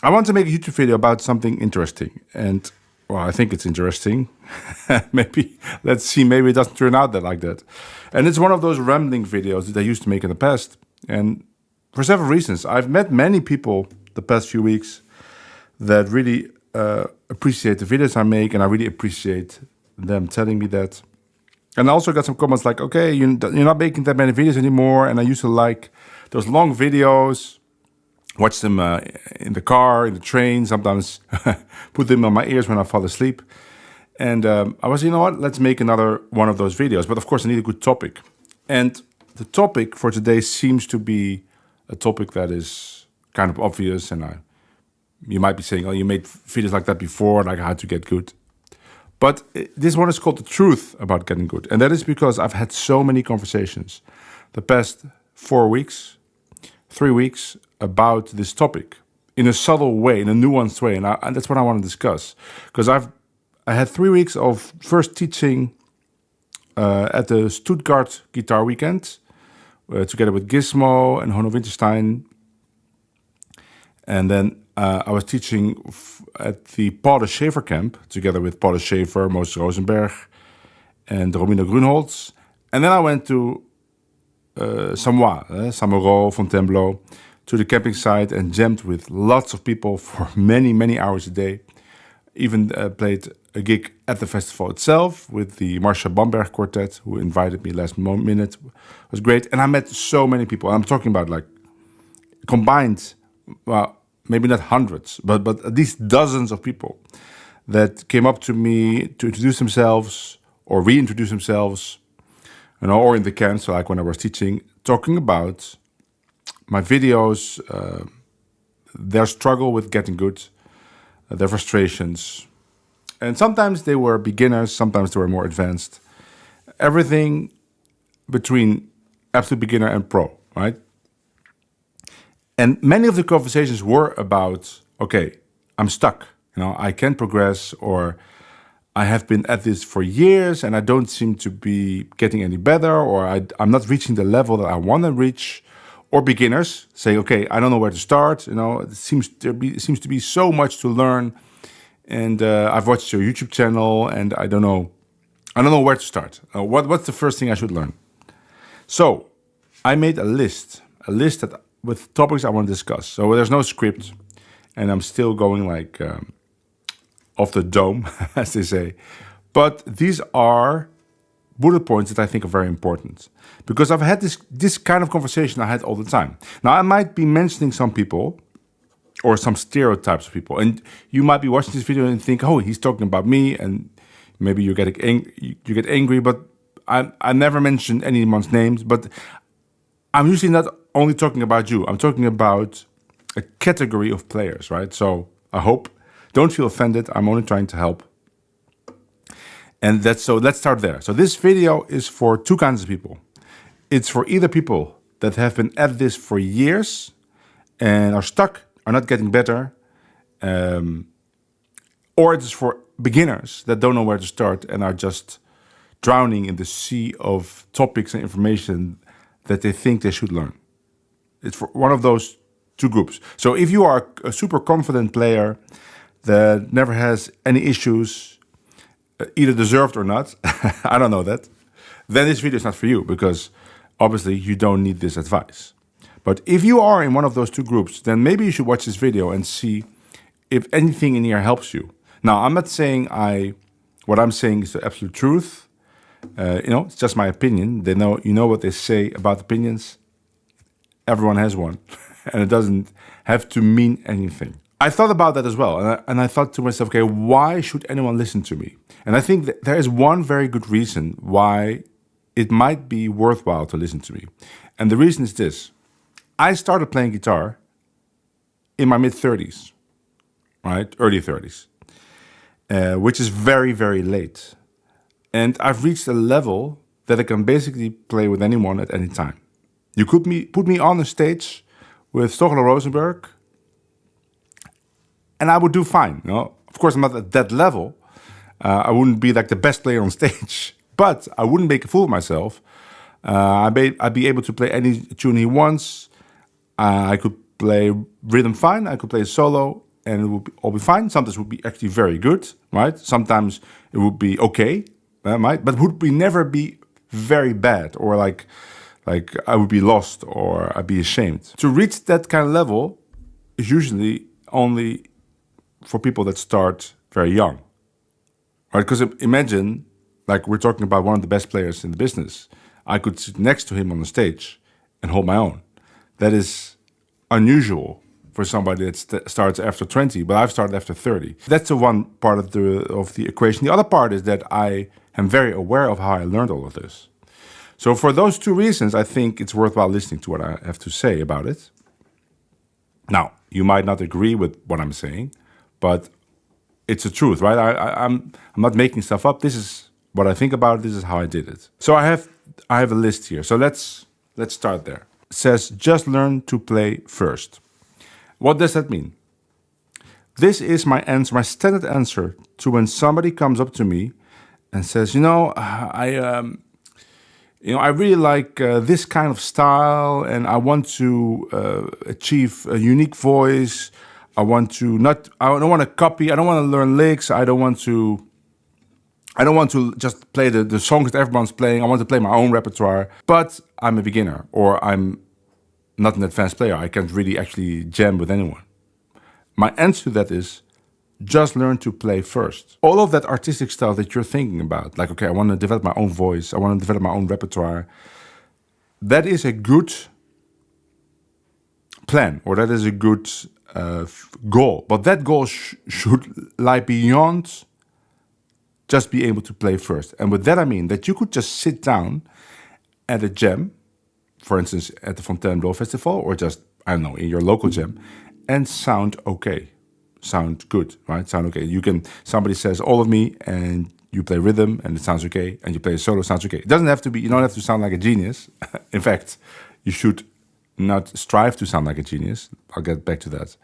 I want to make a YouTube video about something interesting. And, well, I think it's interesting. Maybe, let's see, maybe it doesn't turn out like that. And it's one of those rambling videos that I used to make in the past. And for several reasons, I've met many people the past few weeks that really appreciate the videos I make, and I really appreciate them telling me that. And I also got some comments like, okay, you're not making that many videos anymore, and I used to like those long videos, watch them in the car, in the train, sometimes put them on my ears when I fall asleep. And I was, you know what, let's make another one of those videos. But of course, I need a good topic. And the topic for today seems to be a topic that is kind of obvious, and you might be saying, oh, you made videos like that before, like how to get good. But this one is called The Truth About Getting Good. And that is because I've had so many conversations the past 4 weeks, 3 weeks, about this topic in a subtle way, in a nuanced way. And that's what I want to discuss. Because I had 3 weeks of first teaching at the Stuttgart Guitar Weekend, together with Gizmo and Hono Winterstein. And then I was teaching at the Paul de Schaefer camp, together with Paul de Schaefer, Moses Rosenberg, and Romina Grunholz. And then I went to Saint-Mauro, Fontainebleau, to the camping site and jammed with lots of people for many, many hours a day. Even played a gig at the festival itself with the Marcia Bamberg Quartet, who invited me last minute. It was great. And I met so many people. I'm talking about like combined, well, maybe not hundreds, but at least dozens of people that came up to me to introduce themselves or reintroduce themselves, or in the camp, so like when I was teaching, talking about my videos, their struggle with getting good, their frustrations. And sometimes they were beginners, sometimes they were more advanced. Everything between absolute beginner and pro, right? And many of the conversations were about, okay, I'm stuck. I can't progress, or I have been at this for years and I don't seem to be getting any better, or I'm not reaching the level that I want to reach. Or beginners say, okay, I don't know where to start. It seems to be so much to learn, and I've watched your YouTube channel, and I don't know where to start. What's the first thing I should learn? So I made a list with topics I want to discuss. So there's no script, and I'm still going like off the dome, as they say. But these are bullet points that I think are very important, because I've had this kind of conversation I had all the time. Now, I might be mentioning some people or some stereotypes of people, and you might be watching this video and think, oh, he's talking about me, and maybe you get angry, but I never mention anyone's names. But I'm usually not only talking about you. I'm talking about a category of players, right? So I hope, don't feel offended. I'm only trying to help. And so let's start there. So this video is for two kinds of people. It's for either people that have been at this for years and are stuck, are not getting better, or it is for beginners that don't know where to start and are just drowning in the sea of topics and information that they think they should learn. It's for one of those two groups. So if you are a super confident player that never has any issues, either deserved or not, I don't know that, then this video is not for you, because obviously you don't need this advice. But if you are in one of those two groups, then maybe you should watch this video and see if anything in here helps you. Now, I'm not saying what I'm saying is the absolute truth. It's just my opinion. You know what they say about opinions. Everyone has one, and it doesn't have to mean anything. I thought about that as well, and I thought to myself, okay, why should anyone listen to me? And I think that there is one very good reason why it might be worthwhile to listen to me. And the reason is this. I started playing guitar in my mid-30s, right? Early 30s, which is very, very late. And I've reached a level that I can basically play with anyone at any time. You could put me on a stage with Stochler Rosenberg, and I would do fine. Of course, I'm not at that level. I wouldn't be like the best player on stage, but I wouldn't make a fool of myself. I'd be able to play any tune he wants. I could play rhythm fine. I could play solo. and it would all be fine. Sometimes it would be actually very good, right? Sometimes it would be okay, right? But would be never be very bad, or like I would be lost or I'd be ashamed. To reach that kind of level is usually only for people that start very young, right? Because imagine, like we're talking about one of the best players in the business. I could sit next to him on the stage and hold my own. That is unusual for somebody that starts after 20, but I've started after 30. That's the one part of the equation. The other part is that I am very aware of how I learned all of this. So for those two reasons, I think it's worthwhile listening to what I have to say about it. Now, you might not agree with what I'm saying, but it's the truth, right? I'm not making stuff up. This is what I think about it. This is how I did it. So I have a list here. So let's start there. It says, just learn to play first. What does that mean? This is my answer, my standard answer to when somebody comes up to me and says, I really like this kind of style, and I want to achieve a unique voice. I don't want to copy. I don't want to learn licks. I don't want to just play the songs that everyone's playing. I want to play my own repertoire. But I'm a beginner, or I'm not an advanced player. I can't really actually jam with anyone. My answer to that is, just learn to play first. All of that artistic stuff that you're thinking about, like, okay, I want to develop my own voice, I want to develop my own repertoire, that is a good plan, or that is a good goal. But that goal should lie beyond just be able to play first. And with that I mean that you could just sit down at a jam, for instance, at the Fontainebleau Festival, or just, I don't know, in your local jam, and sound okay. Sound good, right? Sound okay. Somebody says all of me, and you play rhythm and it sounds okay, and you play a solo, sounds okay. It doesn't have to be, you don't have to sound like a genius. In fact, you should not strive to sound like a genius. I'll get back to that.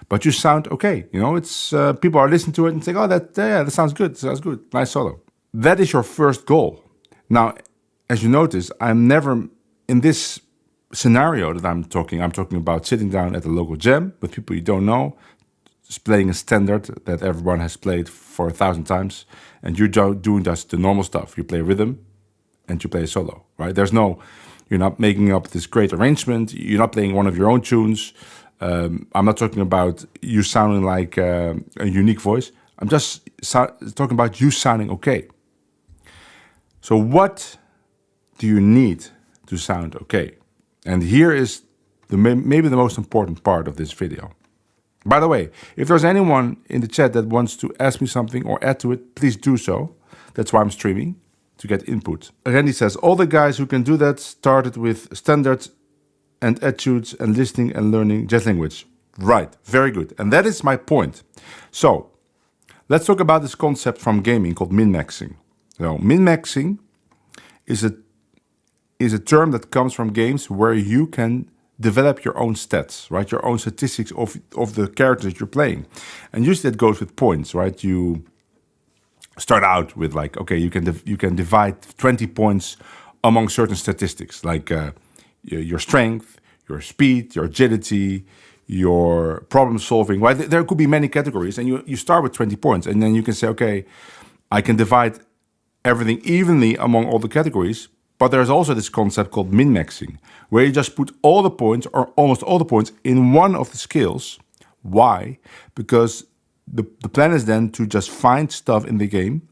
But you sound okay. It's people are listening to it and say, oh, that sounds good. Sounds good. Nice solo. That is your first goal. Now, as you notice, I'm never in this scenario that I'm talking about sitting down at a local jam with people you don't know, just playing a standard that everyone has played for 1,000 times, and you're doing just the normal stuff. You play rhythm and you play a solo, right? You're not making up this great arrangement. You're not playing one of your own tunes. I'm not talking about you sounding like a unique voice. I'm just talking about you sounding okay. So what do you need to sound okay? And here is maybe the most important part of this video. By the way, if there's anyone in the chat that wants to ask me something or add to it, please do so. That's why I'm streaming, to get input. Randy says, all the guys who can do that started with standards and etudes and listening and learning jazz language. Right, very good. And that is my point. So, let's talk about this concept from gaming called minmaxing. So, minmaxing is a term that comes from games where you can develop your own stats, right? Your own statistics of the characters you're playing. And usually that goes with points, right? You start out with like, okay, you can divide 20 points among certain statistics, like your strength, your speed, your agility, your problem solving, right? There could be many categories, and you start with 20 points, and then you can say, okay, I can divide everything evenly among all the categories. But there's also this concept called min-maxing, where you just put all the points, or almost all the points, in one of the skills. Why? Because the plan is then to just find stuff in the game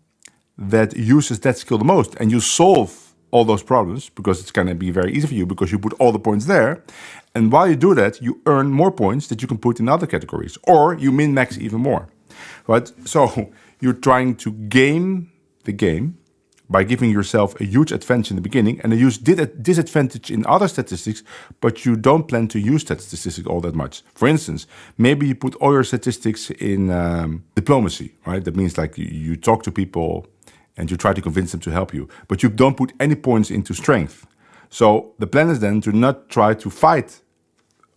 that uses that skill the most, and you solve all those problems because it's going to be very easy for you because you put all the points there. And while you do that, you earn more points that you can put in other categories, or you min-max even more. Right? So you're trying to game the game by giving yourself a huge advantage in the beginning and a huge disadvantage in other statistics, but you don't plan to use that statistic all that much. For instance, maybe you put all your statistics in diplomacy, right? That means like you talk to people and you try to convince them to help you, but you don't put any points into strength. So the plan is then to not try to fight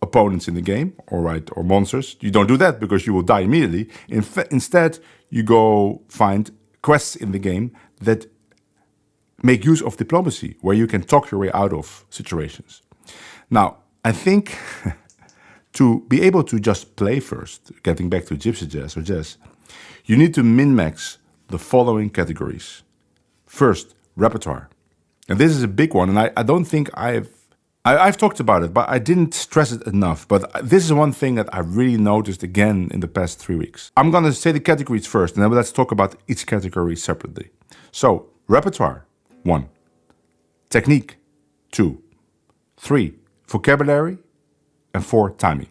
opponents in the game, or monsters. You don't do that because you will die immediately. Instead, you go find quests in the game that make use of diplomacy, where you can talk your way out of situations. Now, I think to be able to just play first, getting back to gypsy jazz or jazz, you need to min-max the following categories. First, repertoire. And this is a big one, and I don't think I've talked about it, but I didn't stress it enough. But this is one thing that I really noticed again in the past 3 weeks. I'm going to say the categories first, and then let's talk about each category separately. So, repertoire, 1. Technique, 2. 3. Vocabulary, and 4. Timing.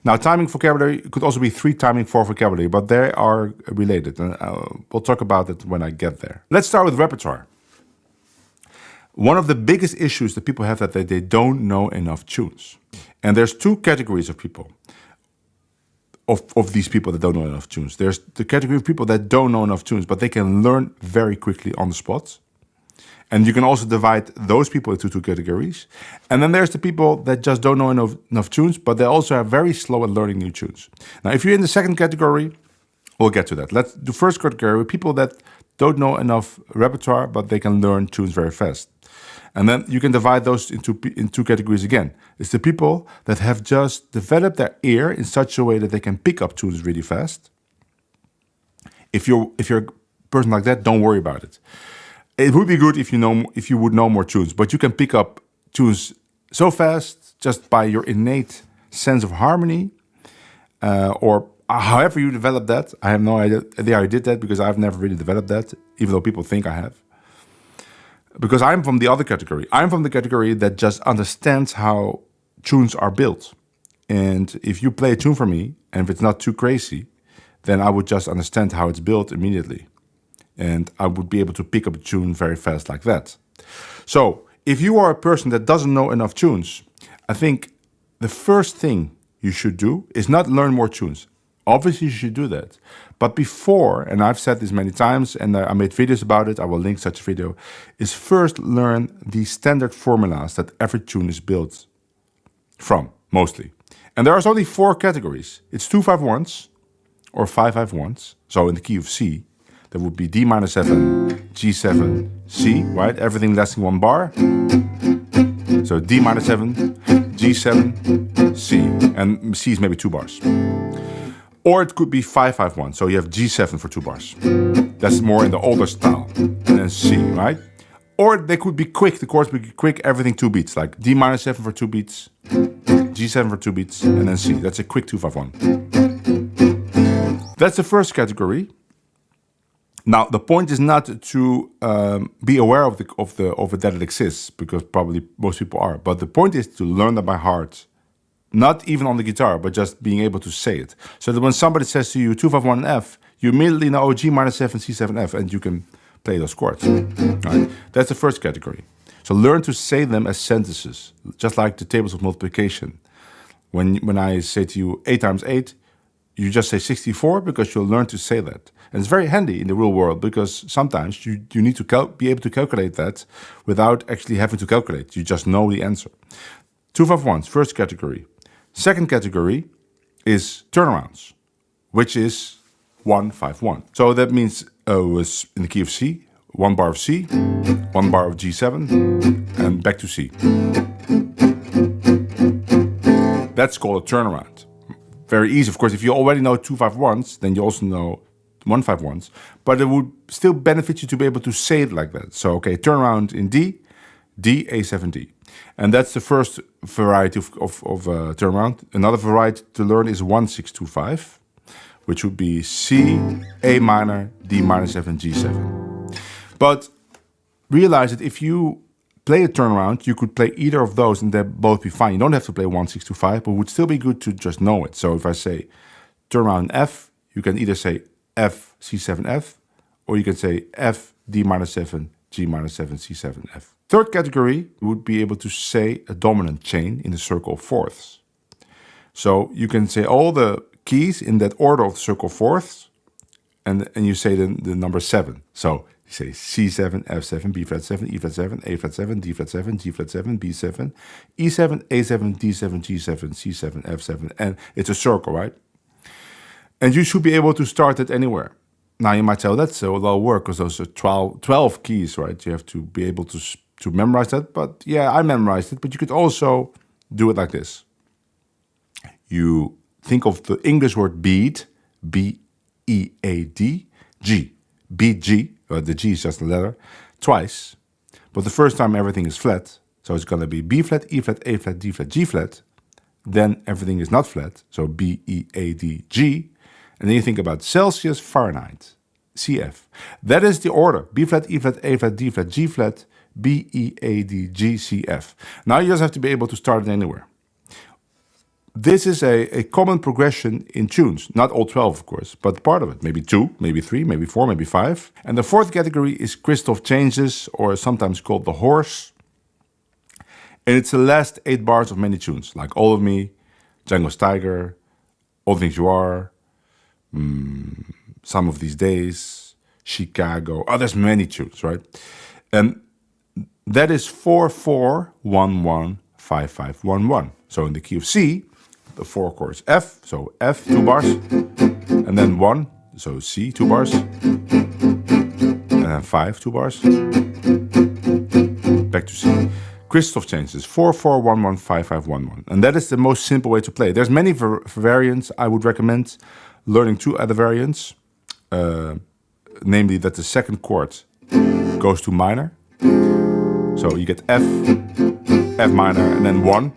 Now, timing, vocabulary could also be 3 timing, 4 vocabulary, but they are related, and we'll talk about it when I get there. Let's start with repertoire. One of the biggest issues that people have that they don't know enough tunes. And there's 2 categories of people, of these people that don't know enough tunes. There's the category of people that don't know enough tunes, but they can learn very quickly on the spot. And you can also divide those people into 2 categories. And then there's the people that just don't know enough tunes, but they also are very slow at learning new tunes. Now, if you're in the second category, we'll get to that. Let's do first category, people that don't know enough repertoire, but they can learn tunes very fast. And then you can divide those into 2 categories again. It's the people that have just developed their ear in such a way that they can pick up tunes really fast. If you're a person like that, don't worry about it. It would be good if you would know more tunes, but you can pick up tunes so fast just by your innate sense of harmony, or however you develop that. I have no idea how I did that because I've never really developed that, even though people think I have. Because I'm from the other category. I'm from the category that just understands how tunes are built. And if you play a tune for me, and if it's not too crazy, then I would just understand how it's built immediately. And I would be able to pick up a tune very fast like that. So, if you are a person that doesn't know enough tunes, I think the first thing you should do is not learn more tunes. Obviously, you should do that. But before, and I've said this many times, and I made videos about it, I will link such a video, is first learn the standard formulas that every tune is built from, mostly. And there are only 4 categories. It's 2-5-1s or 5-5-1s. So in the key of C, that would be D minor 7, G7, C, right? Everything less than 1 bar. So D minor 7, G7, C. And C is maybe 2 bars. Or it could be 5-5-1. So you have G7 for 2 bars. That's more in the older style. And then C, right? Or they could be quick. The chords would be quick, everything 2 beats. Like D minor 7 for 2 beats, G7 for 2 beats, and then C. That's a quick 2-5-1. That's the first category. Now, the point is not to be aware of that it exists, because probably most people are. But the point is to learn that by heart. Not even on the guitar, but just being able to say it. So that when somebody says to you 2-5-1 F, you immediately know G minor 7, C7, F, and you can play those chords. Right? That's the first category. So learn to say them as sentences, just like the tables of multiplication. When I say to you 8 times 8, you just say 64 because you'll learn to say that. And it's very handy in the real world because sometimes you need to be able to calculate that without actually having to calculate. You just know the answer. 2-5-1s, first category. Second category is turnarounds, which is 1-5-1. So that means was in the key of C, 1 bar of C, 1 bar of G7, and back to C. That's called a turnaround. Very easy. Of course, if you already know 2-5-1s, then you also know 1-5-1s. But it would still benefit you to be able to say it like that. So, okay, turnaround in D, D, A7, D. And that's the first variety of turnaround. Another variety to learn is 1-6-2-5, which would be C, A minor, D minor 7, G7. But realize that if you play a turnaround, you could play either of those and they'd both be fine. You don't have to play 1-6-2-5, but it would still be good to just know it. So if I say turnaround F, you can either say F, C7, F, or you can say F, D minor 7, G minor 7, C7, F. Third category would be able to say a dominant chain in the circle of fourths. So you can say all the keys in that order of the circle of fourths, and you say the number 7. So you say C7, F7, B flat 7, E flat 7, A flat 7, D flat 7, G flat 7, B7, E7, A7, D7, G7, C7, F7, and it's a circle, right? And you should be able to start it anywhere. Now you might say, oh, that's a lot of work because those are 12 keys, right? You have to be able to memorize that. But yeah, I memorized it. But you could also do it like this. you think of the English word bead, B-E-A-D, G, bead G, the G is just a letter, twice. But the first time everything is flat, so it's going to be B flat, E flat, A flat, D flat, G flat. Then everything is not flat, so B-E-A-D-G. And then you think about Celsius, Fahrenheit, CF. That is the order, B flat, E flat, A flat, D flat, G flat, B-E-A-D-G, C-F. Now you just have to be able to start it anywhere. This is a common progression in tunes. Not all 12, of course, but part of it. Maybe 2, maybe 3, maybe 4, maybe 5. And the fourth category is Christoph changes, or sometimes called the horse. And it's the last 8 bars of many tunes, like All of Me, Django's Tiger, All the Things You Are, Some of These Days, Chicago. Oh, there's many tunes, right? And that is 4-4-1-1-5-5-1-1. So in the key of C, the 4 chords F, so F, 2 bars, and then 1, so C, 2 bars, and then 5, 2 bars, back to C. Christoph changes 4-4-1-1-5-5-1-1, and that is the most simple way to play. There's many variants. I would recommend learning 2 other variants, namely that the second chord goes to minor, so you get F, F minor, and then 1.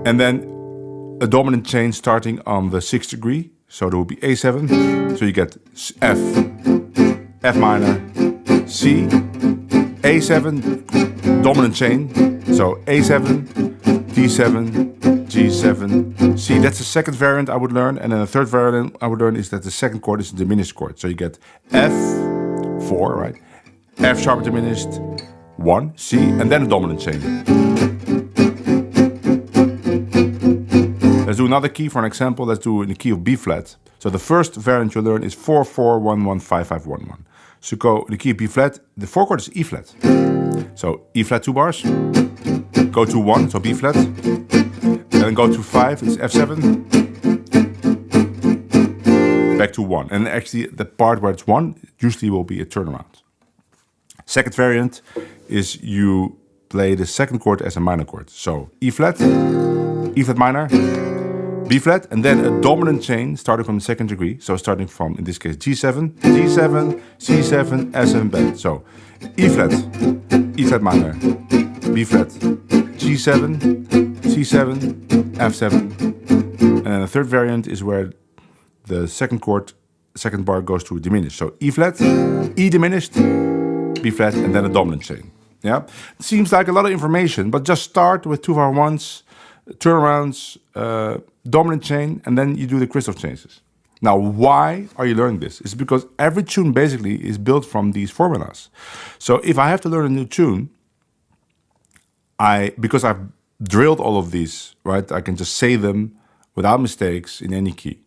And then a dominant chain starting on the 6th degree. So there will be A7. So you get F, F minor, C, A7, dominant chain. So A7, D7, G7, C. That's the second variant I would learn. And then the third variant I would learn is that the second chord is a diminished chord. So you get F, 4, right? F sharp diminished, 1, C, and then a dominant chain. Let's do another key for an example. Let's do in the key of B flat. So the first variant you learn is 4-4-1-1-5-5-1-1. So go in the key of B flat. The 4 chord is E flat. So E flat 2 bars. Go to 1, so B flat. And then go to 5, it's F7. Back to 1. And actually the part where it's 1 usually will be a turnaround. Second variant is you play the second chord as a minor chord. So E flat minor, B flat, and then a dominant chain starting from the second degree. So starting from, in this case, G7, G7, C7, S7 bend. So E flat minor, B flat, G7, C7, F7. And then the third variant is where the second chord, second bar goes to diminished. So E flat, E diminished, B flat, and then a dominant chain. Yeah, it seems like a lot of information, but just start with 2-4-1s, turnarounds, dominant chain, and then you do the Christoph changes. Now, why are you learning this? It's because every tune basically is built from these formulas. So if I have to learn a new tune, because I've drilled all of these, right, I can just say them without mistakes in any key.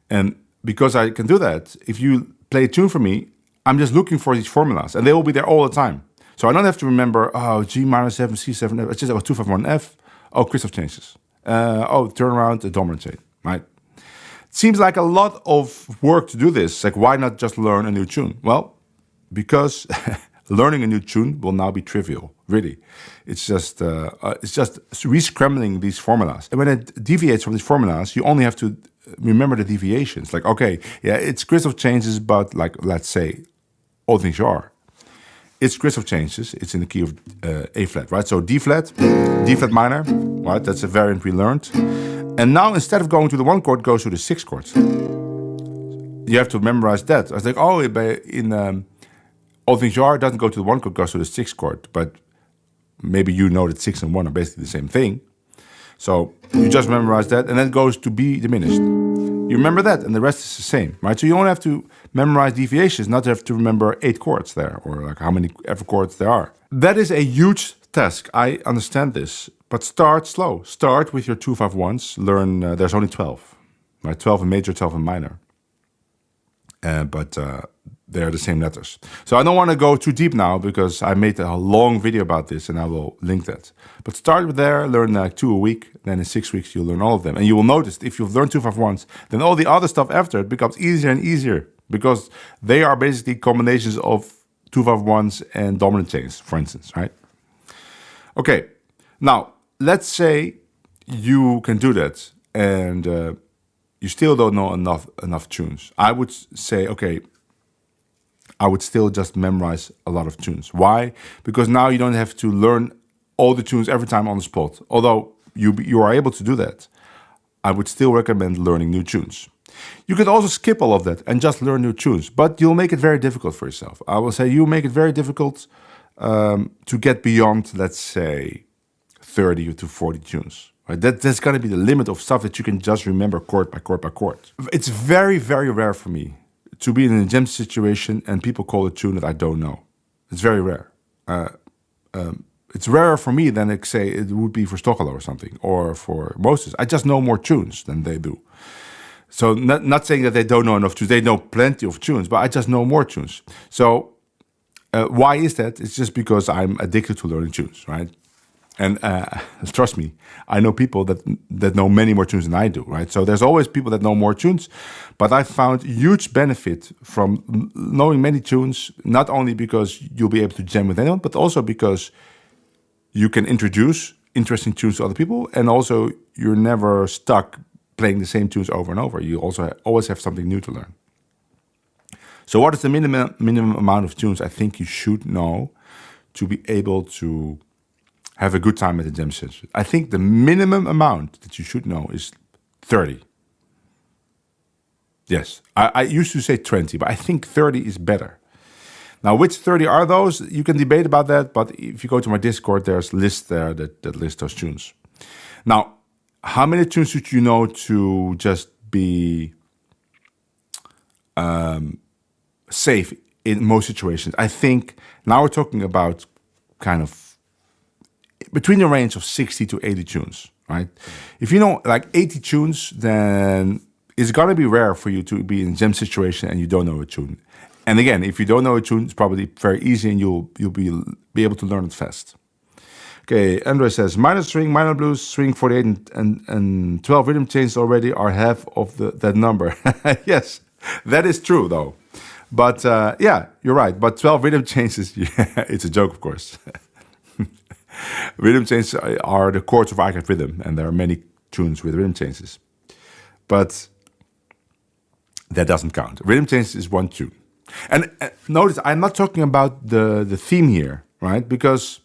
And because I can do that, if you play a tune for me, I'm just looking for these formulas, and they will be there all the time. So I don't have to remember, G minor 7, C7, F. It's just 2-5-1 F. Oh, Christoph changes. Turnaround, a dominant chain, right? It seems like a lot of work to do this. Like, why not just learn a new tune? Well, because learning a new tune will now be trivial, really. It's just re-scrambling these formulas. And when it deviates from these formulas, you only have to remember the deviations. Like, okay, yeah, it's Christoph changes, but like, let's say, All the Things You Are. It's Christoph changes. It's in the key of A flat, right? So D flat minor, right? That's a variant we learned. And now instead of going to the 1 chord, goes to the 6 chord. You have to memorize that. I was like, oh, in All the Things You Are, it doesn't go to the 1 chord, goes to the 6 chord. But maybe you know that 6 and 1 are basically the same thing. So you just memorize that, and then it goes to B diminished. You remember that, and the rest is the same, right? So you don't have to memorize deviations, not have to remember 8 chords there, or like how many ever chords there are. That is a huge task. I understand this, but start slow. Start with your 2-5-1s. Learn. There's only 12, right? 12 in major, 12 in minor. But they're the same letters. So I don't want to go too deep now because I made a long video about this and I will link that. But start with there, learn like 2 a week, then in 6 weeks you'll learn all of them. And you will notice if you've learned 2-5-1s, then all the other stuff after it becomes easier and easier because they are basically combinations of 2-5-1s and dominant chains, for instance, right? Okay, now let's say you can do that, and you still don't know enough tunes. I would say, okay, I would still just memorize a lot of tunes. Why? Because now you don't have to learn all the tunes every time on the spot. Although you are able to do that, I would still recommend learning new tunes. You could also skip all of that and just learn new tunes, but you'll make it very difficult for yourself. I will say you make it very difficult to get beyond, let's say, 30 to 40 tunes. Right? That's going to be the limit of stuff that you can just remember chord by chord by chord. It's very, very rare for me to be in a jam situation and people call a tune that I don't know. It's very rare. It's rarer for me than, like, say, it would be for Stockholm or something, or for Moses. I just know more tunes than they do. So not saying that they don't know enough tunes. They know plenty of tunes, but I just know more tunes. So why is that? It's just because I'm addicted to learning tunes, right? And trust me, I know people that know many more tunes than I do, right? So there's always people that know more tunes, but I found huge benefit from knowing many tunes, not only because you'll be able to jam with anyone, but also because you can introduce interesting tunes to other people, and also you're never stuck playing the same tunes over and over. You also always have something new to learn. So what is the minimum amount of tunes I think you should know to be able to have a good time at the jam session? I think the minimum amount that you should know is 30. Yes, I used to say 20, but I think 30 is better. Now, which 30 are those? You can debate about that, but if you go to my Discord, there's lists there that list those tunes. Now, how many tunes should you know to just be safe in most situations? I think now we're talking about kind of between the range of 60 to 80 tunes, right? If you know like 80 tunes, then it's gonna be rare for you to be in a jam situation and you don't know a tune. And again, if you don't know a tune, it's probably very easy and you'll be able to learn it fast. Okay, Andre says, minor string, minor blues, string 48 and 12 rhythm changes already are half of that number. Yes, that is true though. But yeah, you're right. But 12 rhythm changes, yeah, it's a joke, of course. Rhythm changes are the chords of archive rhythm, and there are many tunes with rhythm changes. But that doesn't count. Rhythm changes is one tune. And notice, I'm not talking about the theme here, right? Because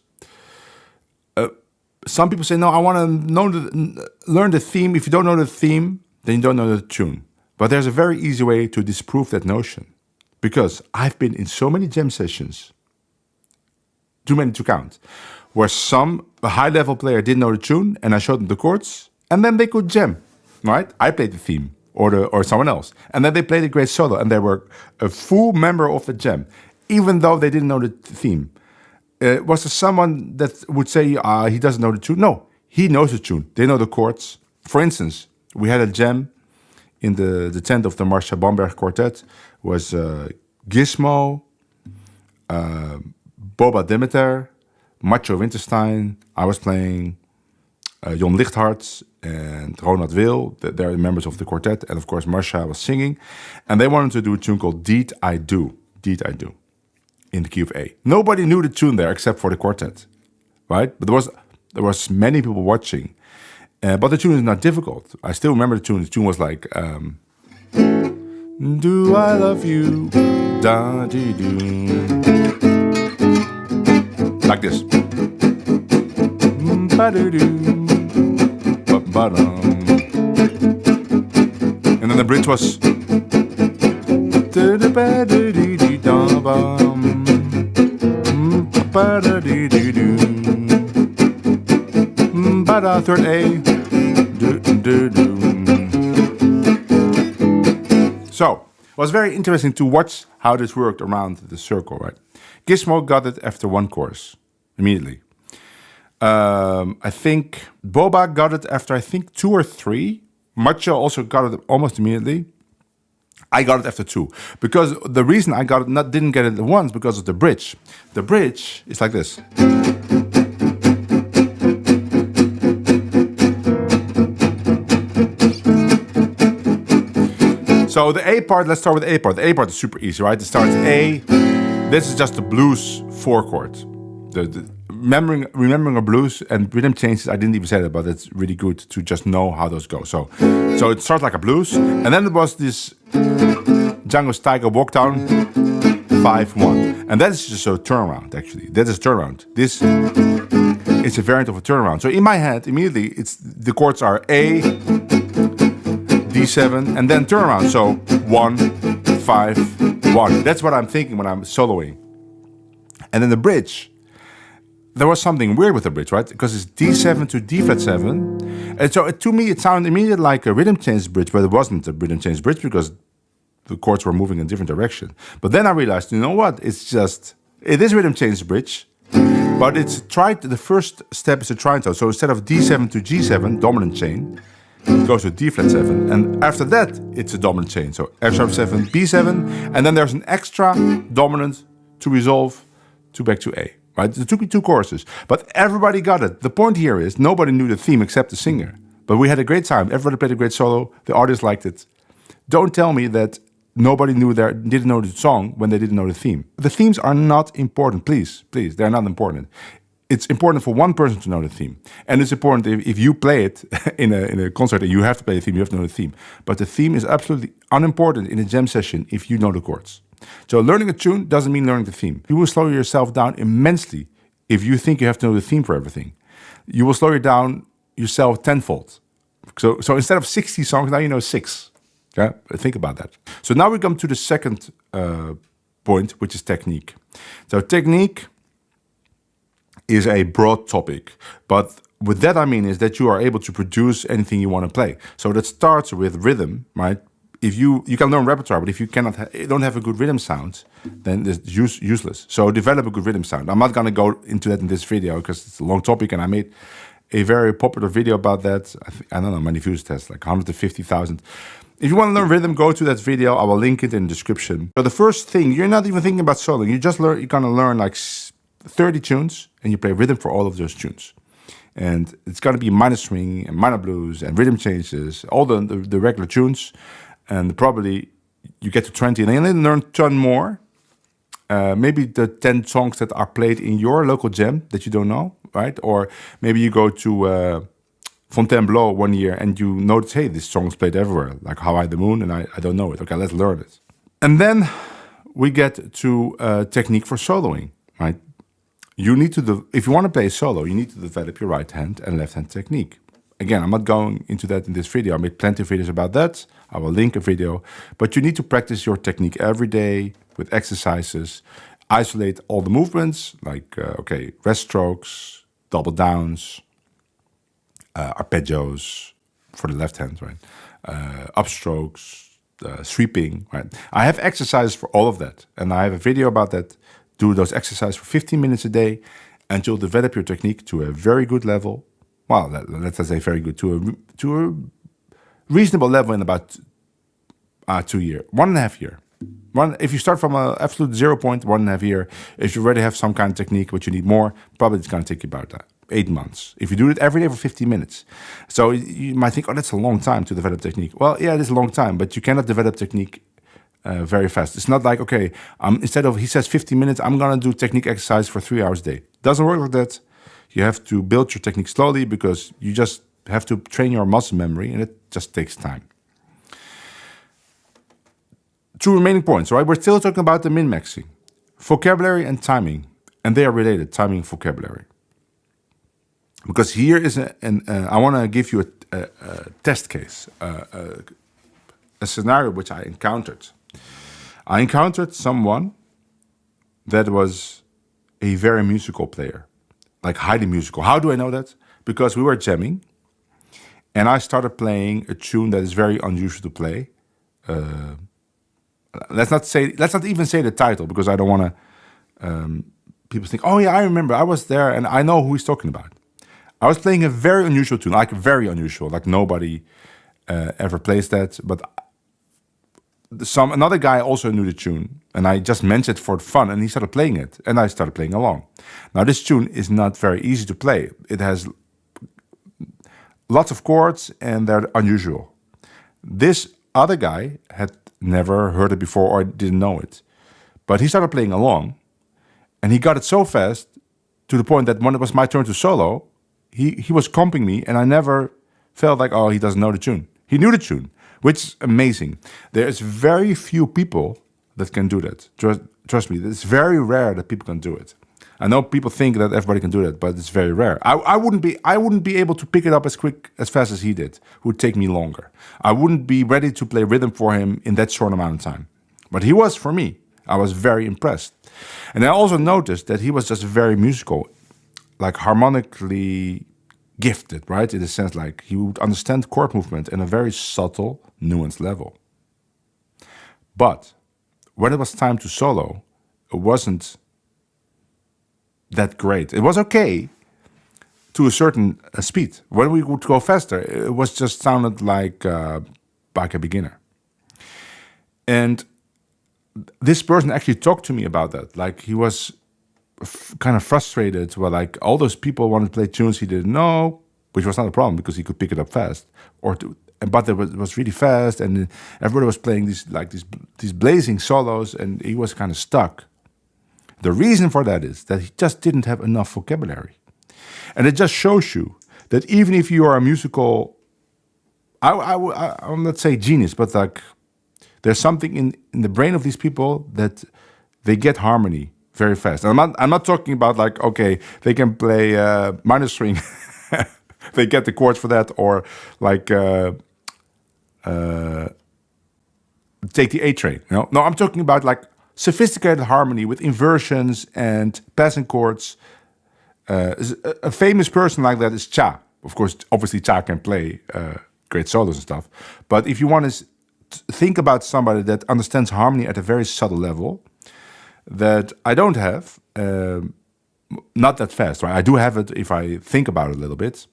some people say, no, I want to learn the theme. If you don't know the theme, then you don't know the tune. But there's a very easy way to disprove that notion. Because I've been in so many jam sessions, too many to count, where a high-level player didn't know the tune, and I showed them the chords, and then they could jam, right? I played the theme, or someone else. And then they played a great solo, and they were a full member of the jam, even though they didn't know the theme. Was there someone that would say he doesn't know the tune? No, he knows the tune. They know the chords. For instance, we had a jam in the tent of the Marcia Bamberg Quartet. Was Gizmo, Boba Demeter, Macho Winterstein. I was playing Jon Lichthart and Ronald Wil. They're members of the quartet. And of course, Marcia was singing. And they wanted to do a tune called Deed I Do. Deed I Do. In the key of A. Nobody knew the tune there except for the quartet. Right? But there was many people watching. But the tune is not difficult. I still remember the tune. The tune was like... do I love you? Da-dee-doo. Like this. Ba-doo-doo. Ba-ba-dum. And then the bridge was. Ba-da, third A. Do-do-do. So, it was very interesting to watch how this worked around the circle, right? Gizmo got it after one chorus, immediately. I think Boba got it after, 2 or 3. Macho also got it almost immediately. I got it after 2. Because the reason I didn't get it at once, because of the bridge. The bridge is like this. So the A part, let's start with the A part. The A part is super easy, right? It starts A. This is just the blues 4 chord. remembering a blues and rhythm changes, I didn't even say that, but it's really good to just know how those go. So it starts like a blues, and then there was this Django's Tiger walk down 5-1, and that is just a turnaround. Actually, that is a turnaround. This is a variant of a turnaround. So in my head, immediately, the chords are A, D7, and then turnaround. So 1, 5, 1. That's what I'm thinking when I'm soloing. And then the bridge, there was something weird with the bridge, right? Because it's D7 to D flat 7. And so to me, it sounded immediately like a rhythm change bridge, but it wasn't a rhythm change bridge because the chords were moving in a different direction. But then I realized, you know what? It is rhythm change bridge, but the first step is a tritone. So instead of D7 to G7, dominant chain, it goes to D flat 7. And after that, it's a dominant chain. So F sharp 7, B7, and then there's an extra dominant to resolve to back to A, right? It took me 2 choruses, but everybody got it. The point here is nobody knew the theme except the singer. But we had a great time. Everybody played a great solo. The audience liked it. Don't tell me that nobody didn't know the song when they didn't know the theme. The themes are not important. Please, they're not important. It's important for one person to know the theme. And it's important if you play it in a concert and you have to play the theme, you have to know the theme. But the theme is absolutely unimportant in a jam session if you know the chords. So learning a tune doesn't mean learning the theme. You will slow yourself down immensely if you think you have to know the theme for everything. You will slow you down yourself tenfold. So instead of 60 songs, now you know 6. Yeah, think about that. So now we come to the second point, which is technique. So technique is a broad topic, but with that I mean is that you are able to produce anything you want to play. So that starts with rhythm, right? If you can learn repertoire, but if you don't have a good rhythm sound, then it's useless. So develop a good rhythm sound. I'm not going to go into that in this video because it's a long topic, and I made a very popular video about that. I don't know, many views it has, like 150,000. If you want to learn rhythm, go to that video. I will link it in the description. So the first thing, you're not even thinking about soloing. You're going to learn like 30 tunes, and you play rhythm for all of those tunes. And it's going to be minor swing and minor blues and rhythm changes, all the regular tunes. And probably you get to 20 and then learn 10 more. Maybe the 10 songs that are played in your local jam that you don't know, right? Or maybe you go to Fontainebleau one year and you notice, hey, this song is played everywhere, like How I the Moon, and I don't know it. Okay, let's learn it. And then we get to technique for soloing, right? If you want to play solo, you need to develop your right hand and left hand technique. Again, I'm not going into that in this video. I made plenty of videos about that. I will link a video. But you need to practice your technique every day with exercises. Isolate all the movements, like, rest strokes, double downs, arpeggios for the left hand, right? Upstrokes, sweeping, right? I have exercises for all of that. And I have a video about that. Do those exercises for 15 minutes a day, and you'll develop your technique to a very good level. Well, let's say very good, to a reasonable level in about 2 years, 1.5 years. If you start from an absolute 0 point, 1.5 years, if you already have some kind of technique, but you need more, probably it's going to take you about 8 months. If you do it every day for 15 minutes. So you might think, oh, that's a long time to develop technique. Well, yeah, it is a long time, but you cannot develop technique very fast. It's not like, okay, instead of, he says 15 minutes, I'm going to do technique exercise for 3 hours a day. Doesn't work like that. You have to build your technique slowly because you just have to train your muscle memory, and it just takes time. 2 remaining points, right? We're still talking about the min-maxing. Vocabulary and timing, and they are related, timing and vocabulary. Because here is I want to give you a test case, a scenario which I encountered. I encountered someone that was a very musical player. Like highly musical. How do I know that? Because we were jamming, and I started playing a tune that is very unusual to play. Let's not even say the title, because I don't want to. People think, oh yeah, I remember, I was there, and I know who he's talking about. I was playing a very unusual tune, like very unusual, like nobody ever plays that. But another guy also knew the tune, and I just mentioned it for fun, and he started playing it, and I started playing along. Now, this tune is not very easy to play. It has lots of chords, and they're unusual. This other guy had never heard it before or didn't know it, but he started playing along, and he got it so fast to the point that when it was my turn to solo, he was comping me, and I never felt like, oh, he doesn't know the tune. He knew the tune, which is amazing. There's very few people that can do that. Trust me, it's very rare that people can do it. I know people think that everybody can do that, but it's very rare. I wouldn't be able to pick it up as fast as he did. It would take me longer. I wouldn't be ready to play rhythm for him in that short amount of time. But he was for me. I was very impressed. And I also noticed that he was just very musical, like harmonically gifted, right? In the sense like he would understand chord movement in a very subtle, nuanced level. But when it was time to solo, it wasn't that great. It was okay to a certain speed. When we would go faster, it was just sounded like a beginner. And this person actually talked to me about that. Like he was kind of frustrated. Well, like all those people wanted to play tunes he didn't know, which was not a problem because he could pick it up fast. But it was really fast, and everybody was playing these blazing solos, and he was kind of stuck. The reason for that is that he just didn't have enough vocabulary. And it just shows you that even if you are a musical, I'm not say genius, but like there's something in the brain of these people that they get harmony very fast. And I'm not talking about like, okay, they can play minor string, they get the chords for that, or like take the A train. No, I'm talking about like sophisticated harmony with inversions and passing chords. A famous person like that is Cha. Of course, obviously Cha can play great solos and stuff. But if you want to think about somebody that understands harmony at a very subtle level, that I don't have, not that fast, right? I do have it if I think about it a little bit,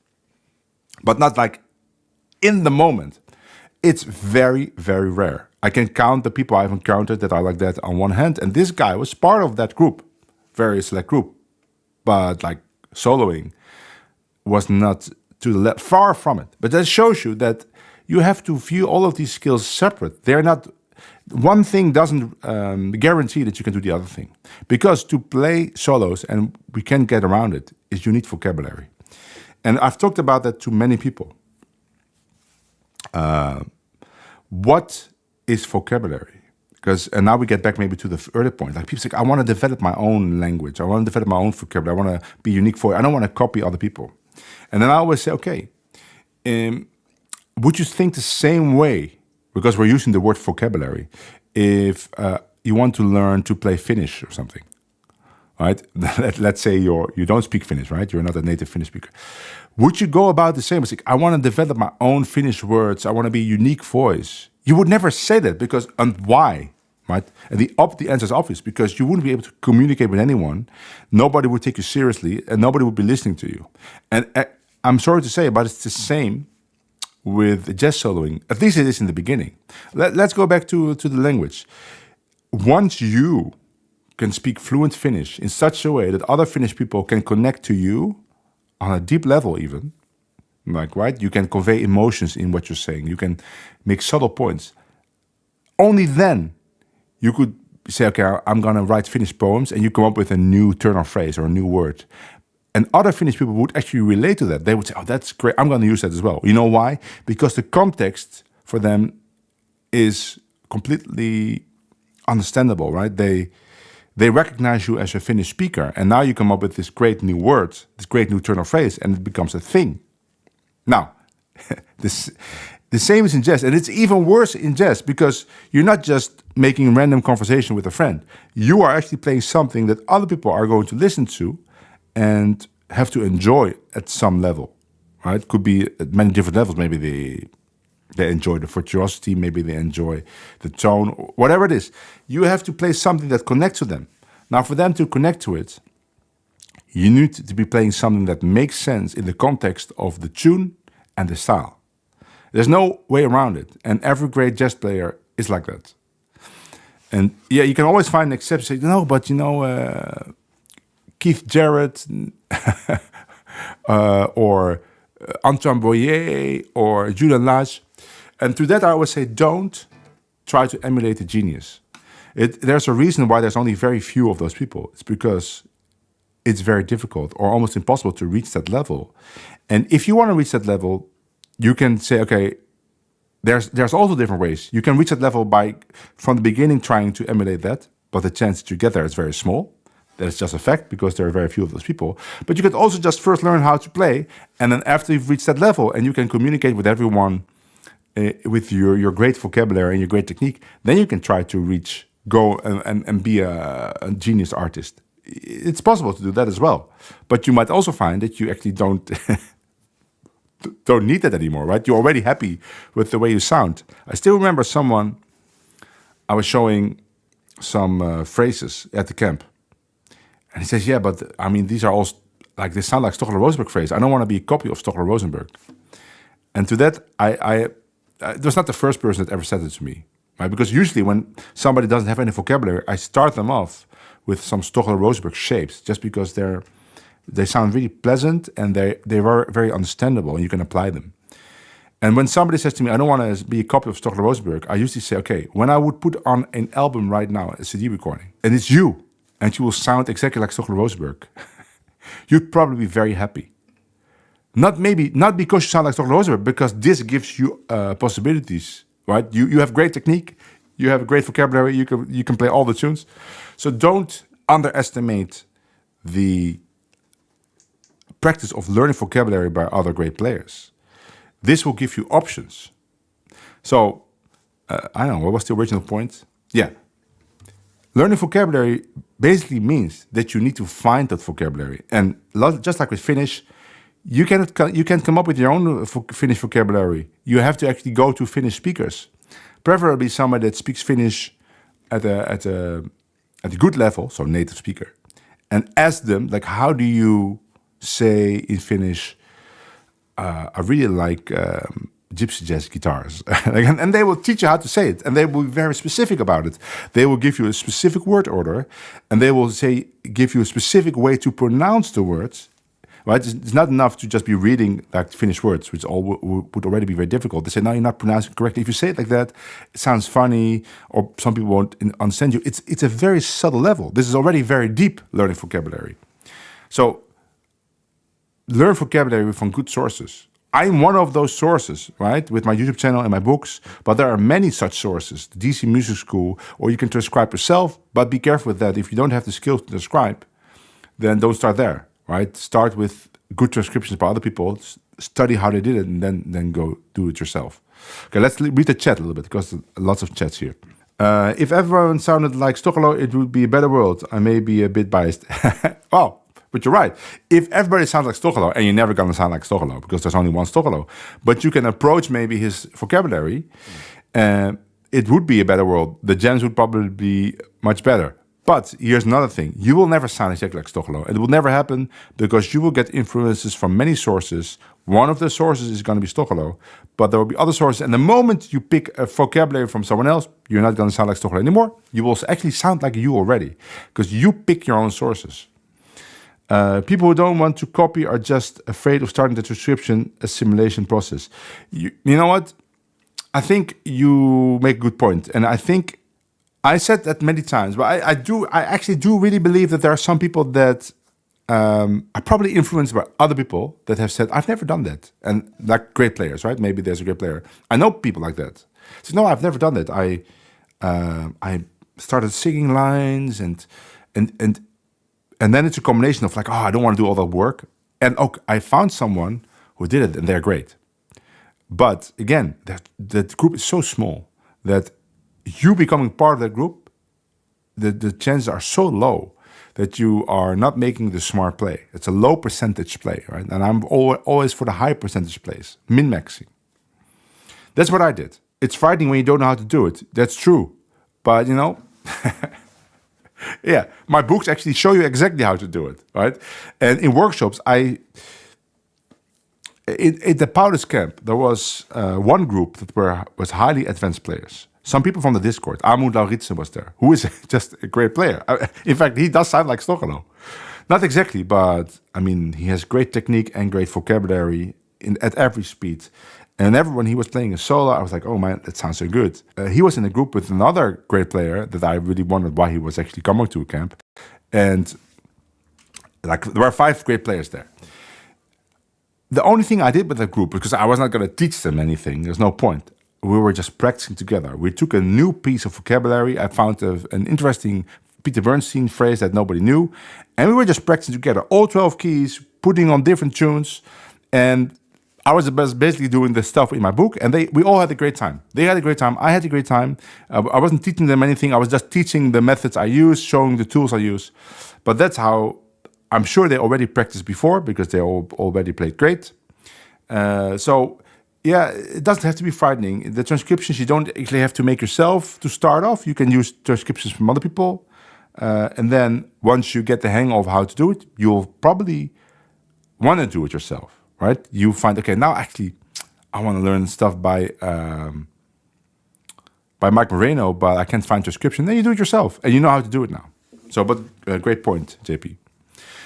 but not like in the moment. It's very, very rare. I can count the people I've encountered that are like that on one hand, and this guy was part of that group, very select group, but like soloing was not to the left, far from it. But that shows you that you have to view all of these skills separate. They're not, one thing doesn't guarantee that you can do the other thing. Because to play solos, and we can't get around it, is you need vocabulary. And I've talked about that to many people. What is vocabulary? And now we get back maybe to the earlier point. Like people say, I want to develop my own language. I want to develop my own vocabulary. I want to be unique for it. I don't want to copy other people. And then I always say, okay, would you think the same way, because we're using the word vocabulary, if you want to learn to play Finnish or something, right? Let's say you don't speak Finnish, right? You're not a native Finnish speaker. Would you go about the same? It's like, I want to develop my own Finnish words. I want to be a unique voice. You would never say that because, and why, right? And the answer is obvious, because you wouldn't be able to communicate with anyone. Nobody would take you seriously, and nobody would be listening to you. And I'm sorry to say, but it's the same with jazz soloing. At least it is in the beginning. Let's go back to the language. Once you can speak fluent Finnish in such a way that other Finnish people can connect to you on a deep level even, like, right? You can convey emotions in what you're saying. You can make subtle points. Only then you could say, okay, I'm going to write Finnish poems, and you come up with a new turn of phrase or a new word. And other Finnish people would actually relate to that. They would say, oh, that's great. I'm going to use that as well. You know why? Because the context for them is completely understandable, right? They recognize you as a Finnish speaker. And now you come up with this great new word, this great new turn of phrase, and it becomes a thing. Now, the same is in jazz. And it's even worse in jazz because you're not just making random conversation with a friend. You are actually playing something that other people are going to listen to and have to enjoy at some level, right? Could be at many different levels. Maybe they enjoy the virtuosity, maybe they enjoy the tone, whatever it is. You have to play something that connects to them. Now, for them to connect to it, you need to be playing something that makes sense in the context of the tune and the style. There's no way around it. And every great jazz player is like that. And yeah, you can always find an exception. Say, no, but Keith Jarrett or Antoine Boyer or Julian Lage. And to that I always say, don't try to emulate a genius. There's a reason why there's only very few of those people. It's because it's very difficult or almost impossible to reach that level. And if you want to reach that level, you can say, okay, there's also different ways. You can reach that level by, from the beginning, trying to emulate that, but the chance that you get there is very small. That is just a fact because there are very few of those people. But you could also just first learn how to play, and then after you've reached that level and you can communicate with everyone with your great vocabulary and your great technique, then you can try to go and be a genius artist. It's possible to do that as well. But you might also find that you actually don't need that anymore, right? You're already happy with the way you sound. I still remember someone, I was showing some phrases at the camp. And he says, yeah, but I mean, these are all like, they sound like Stochler-Rosenberg phrases. I don't want to be a copy of Stochler-Rosenberg. And to that, it was not the first person that ever said it to me, right? Because usually when somebody doesn't have any vocabulary, I start them off with some Stochler-Rosenberg shapes, just because they sound really pleasant and they were very understandable and you can apply them. And when somebody says to me, I don't want to be a copy of Stochler-Rosenberg, I usually say, okay, when I would put on an album right now, a CD recording, and it's you, and you will sound exactly like Stochler-Rosenberg, you'd probably be very happy. Not because you sound like Stochler-Rosenberg, because this gives you possibilities, right? You have great technique, you have a great vocabulary, you can play all the tunes. So don't underestimate the practice of learning vocabulary by other great players. This will give you options. So, I don't know, what was the original point? Yeah. Learning vocabulary basically means that you need to find that vocabulary. And just like with Finnish, you can't come up with your own Finnish vocabulary. You have to actually go to Finnish speakers, preferably somebody that speaks Finnish at a good level, so native speaker, and ask them, like, how do you say in Finnish, I really like gypsy jazz guitars. And they will teach you how to say it, and they will be very specific about it. They will give you a specific word order, and they will give you a specific way to pronounce the words. Right? It's not enough to just be reading like Finnish words, which would already be very difficult. They say, no, you're not pronouncing it correctly. If you say it like that, it sounds funny, or some people won't understand you. It's a very subtle level. This is already very deep learning vocabulary. So learn vocabulary from good sources. I'm one of those sources, right, with my YouTube channel and my books, but there are many such sources, the DC Music School, or you can transcribe yourself, but be careful with that. If you don't have the skills to transcribe, then don't start there, right? Start with good transcriptions by other people, study how they did it, and then go do it yourself. Okay, let's read the chat a little bit, because lots of chats here. If everyone sounded like Stochler, it would be a better world. I may be a bit biased. Oh. But you're right. If everybody sounds like Stochler, and you're never going to sound like Stochler because there's only one Stochler, but you can approach maybe his vocabulary, it would be a better world. The jams would probably be much better. But here's another thing. You will never sound exactly like Stochler. It will never happen because you will get influences from many sources. One of the sources is going to be Stochler, but there will be other sources. And the moment you pick a vocabulary from someone else, you're not going to sound like Stochler anymore. You will actually sound like you already because you pick your own sources. People who don't want to copy are just afraid of starting the transcription assimilation process. You know what? I think you make a good point. And I think I said that many times, but I actually do really believe that there are some people that are probably influenced by other people that have said, I've never done that. And like great players, right? Maybe there's a great player. I know people like that. So no, I've never done that. I started singing lines and then it's a combination of like, oh, I don't want to do all that work. And I found someone who did it and they're great. But again, that group is so small that you becoming part of that group, the chances are so low that you are not making the smart play. It's a low percentage play, right? And I'm always for the high percentage plays, min-maxing. That's what I did. It's frightening when you don't know how to do it. That's true. But, you know... Yeah, my books actually show you exactly how to do it, right? And in workshops, in the Paulus camp, there was one group that was highly advanced players. Some people from the Discord, Amund Lauritsen was there, who is just a great player. In fact, he does sound like Stochler. Not exactly, but I mean, he has great technique and great vocabulary at every speed. And when he was playing a solo, I was like, oh man, that sounds so good. He was in a group with another great player that I really wondered why he was actually coming to a camp. And Like there were 5 great players there. The only thing I did with that group, because I was not going to teach them anything, there's no point. We were just practicing together. We took a new piece of vocabulary. I found an interesting Peter Bernstein phrase that nobody knew. And we were just practicing together, all 12 keys, putting on different tunes. And I was basically doing the stuff in my book. And we all had a great time. They had a great time. I had a great time. I wasn't teaching them anything. I was just teaching the methods I use, showing the tools I use. But that's how I'm sure they already practiced before because they all already played great. Yeah, it doesn't have to be frightening. The transcriptions you don't actually have to make yourself to start off. You can use transcriptions from other people. And then once you get the hang of how to do it, you'll probably want to do it yourself, right? You find, okay, now actually I want to learn stuff by Mike Moreno, but I can't find transcription. Then you do it yourself and you know how to do it now. So, but great point, JP.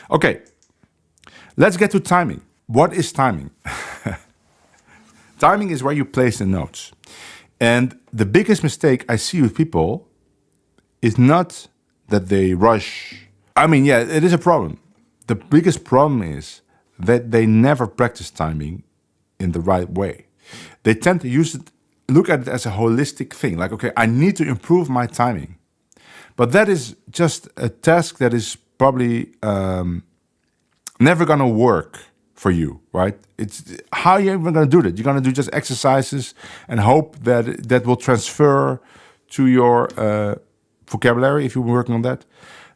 Okay, let's get to timing. What is timing? Timing is where you place the notes. And the biggest mistake I see with people is not that they rush. I mean, yeah, it is a problem. The biggest problem is that they never practice timing in the right way. They tend to look at it as a holistic thing. Like, okay, I need to improve my timing. But that is just a task that is probably never going to work for you, right? It's how are you even going to do that? You're going to do just exercises and hope that will transfer to your vocabulary if you're working on that.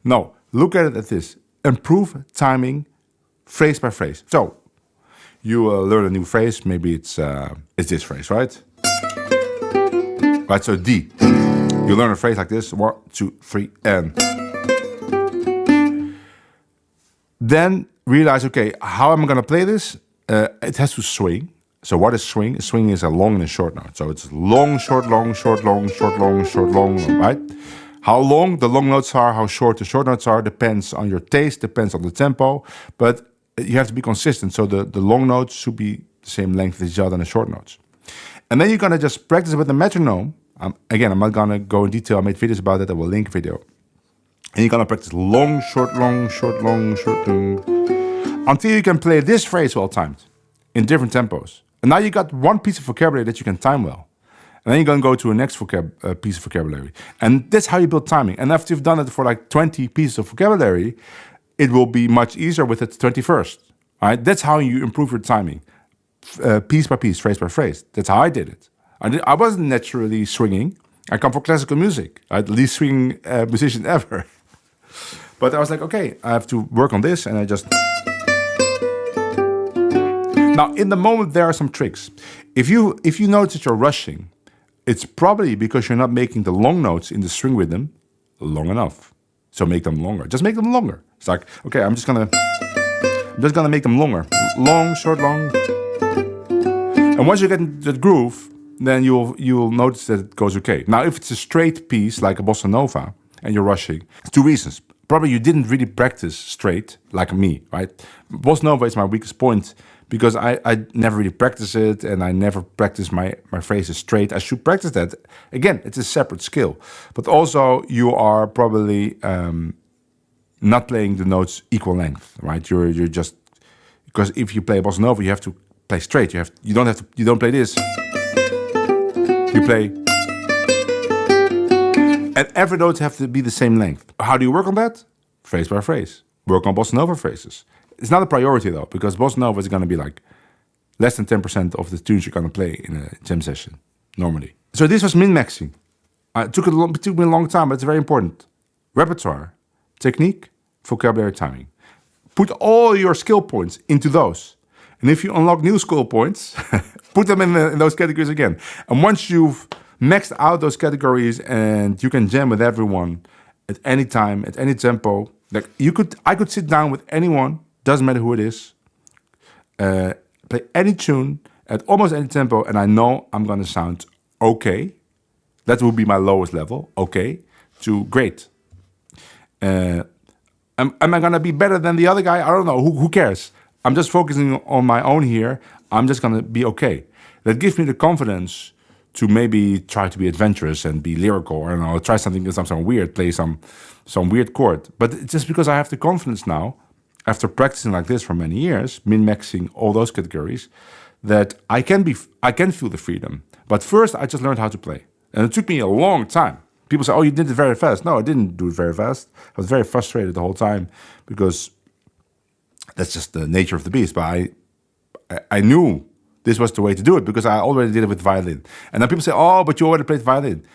No, look at it as this. Improve timing phrase by phrase. So you learn a new phrase. Maybe it's this phrase, right? Right, so D. You learn a phrase like this. 1, 2, 3, and. Then realize, okay, how am I going to play this? It has to swing. So what is swing? A swing is a long and a short note. So it's long, short, long, short, long, short, long, short, long, right? How long the long notes are, how short the short notes are, depends on your taste, depends on the tempo. But you have to be consistent. So the long notes should be the same length as each other and the short notes. And then you're going to just practice with the metronome. Again, I'm not going to go in detail. I made videos about that. I will link a video. And you're going to practice long, short, long, short, long, short, long, until you can play this phrase well timed in different tempos. And now you got one piece of vocabulary that you can time well. And then you're going to go to a next piece of vocabulary. And that's how you build timing. And after you've done it for like 20 pieces of vocabulary, it will be much easier with the 21st. Right? That's how you improve your timing. Piece by piece, phrase by phrase. That's how I did it. I wasn't naturally swinging. I come from classical music. I'm the least swinging musician ever. But I was like, okay, I have to work on this. And I just... Now, in the moment, there are some tricks. If you notice that you're rushing, it's probably because you're not making the long notes in the string rhythm long enough. So make them longer. Just make them longer. It's like, okay, I'm just gonna make them longer. Long, short, long. And once you get into the groove, then you'll notice that it goes okay. Now, if it's a straight piece like a bossa nova and you're rushing, 2 reasons. Probably you didn't really practice straight like me, right? Bossa nova is my weakest point because I never really practice it and I never practice my phrases straight. I should practice that. Again, it's a separate skill. But also you are probably not playing the notes equal length, right? You're just, because if you play bossa nova, you have to play straight. You don't play this. You play. And every note have to be the same length. How do you work on that? Phrase by phrase. Work on bossa nova phrases. It's not a priority though, because bossa nova is going to be like less than 10% of the tunes you're going to play in a jam session, normally. So this was min-maxing. It took me a long time, but it's very important. Repertoire, technique, vocabulary, timing. Put all your skill points into those. And if you unlock new skill points, put them in those categories again. And once you've maxed out those categories and you can jam with everyone at any time, at any tempo, like I could sit down with anyone, doesn't matter who it is, play any tune at almost any tempo, and I know I'm going to sound okay. That would be my lowest level, okay, to great. Am I going to be better than the other guy? I don't know. Who cares? I'm just focusing on my own here. I'm just going to be okay. That gives me the confidence to maybe try to be adventurous and be lyrical, or I don't know, try something weird, play some weird chord. But just because I have the confidence now, after practicing like this for many years, min-maxing all those categories, that I can feel the freedom. But first, I just learned how to play. And it took me a long time. People say, oh, you did it very fast. No, I didn't do it very fast. I was very frustrated the whole time because that's just the nature of the beast. But I knew this was the way to do it because I already did it with violin. And then people say, oh, but you already played violin.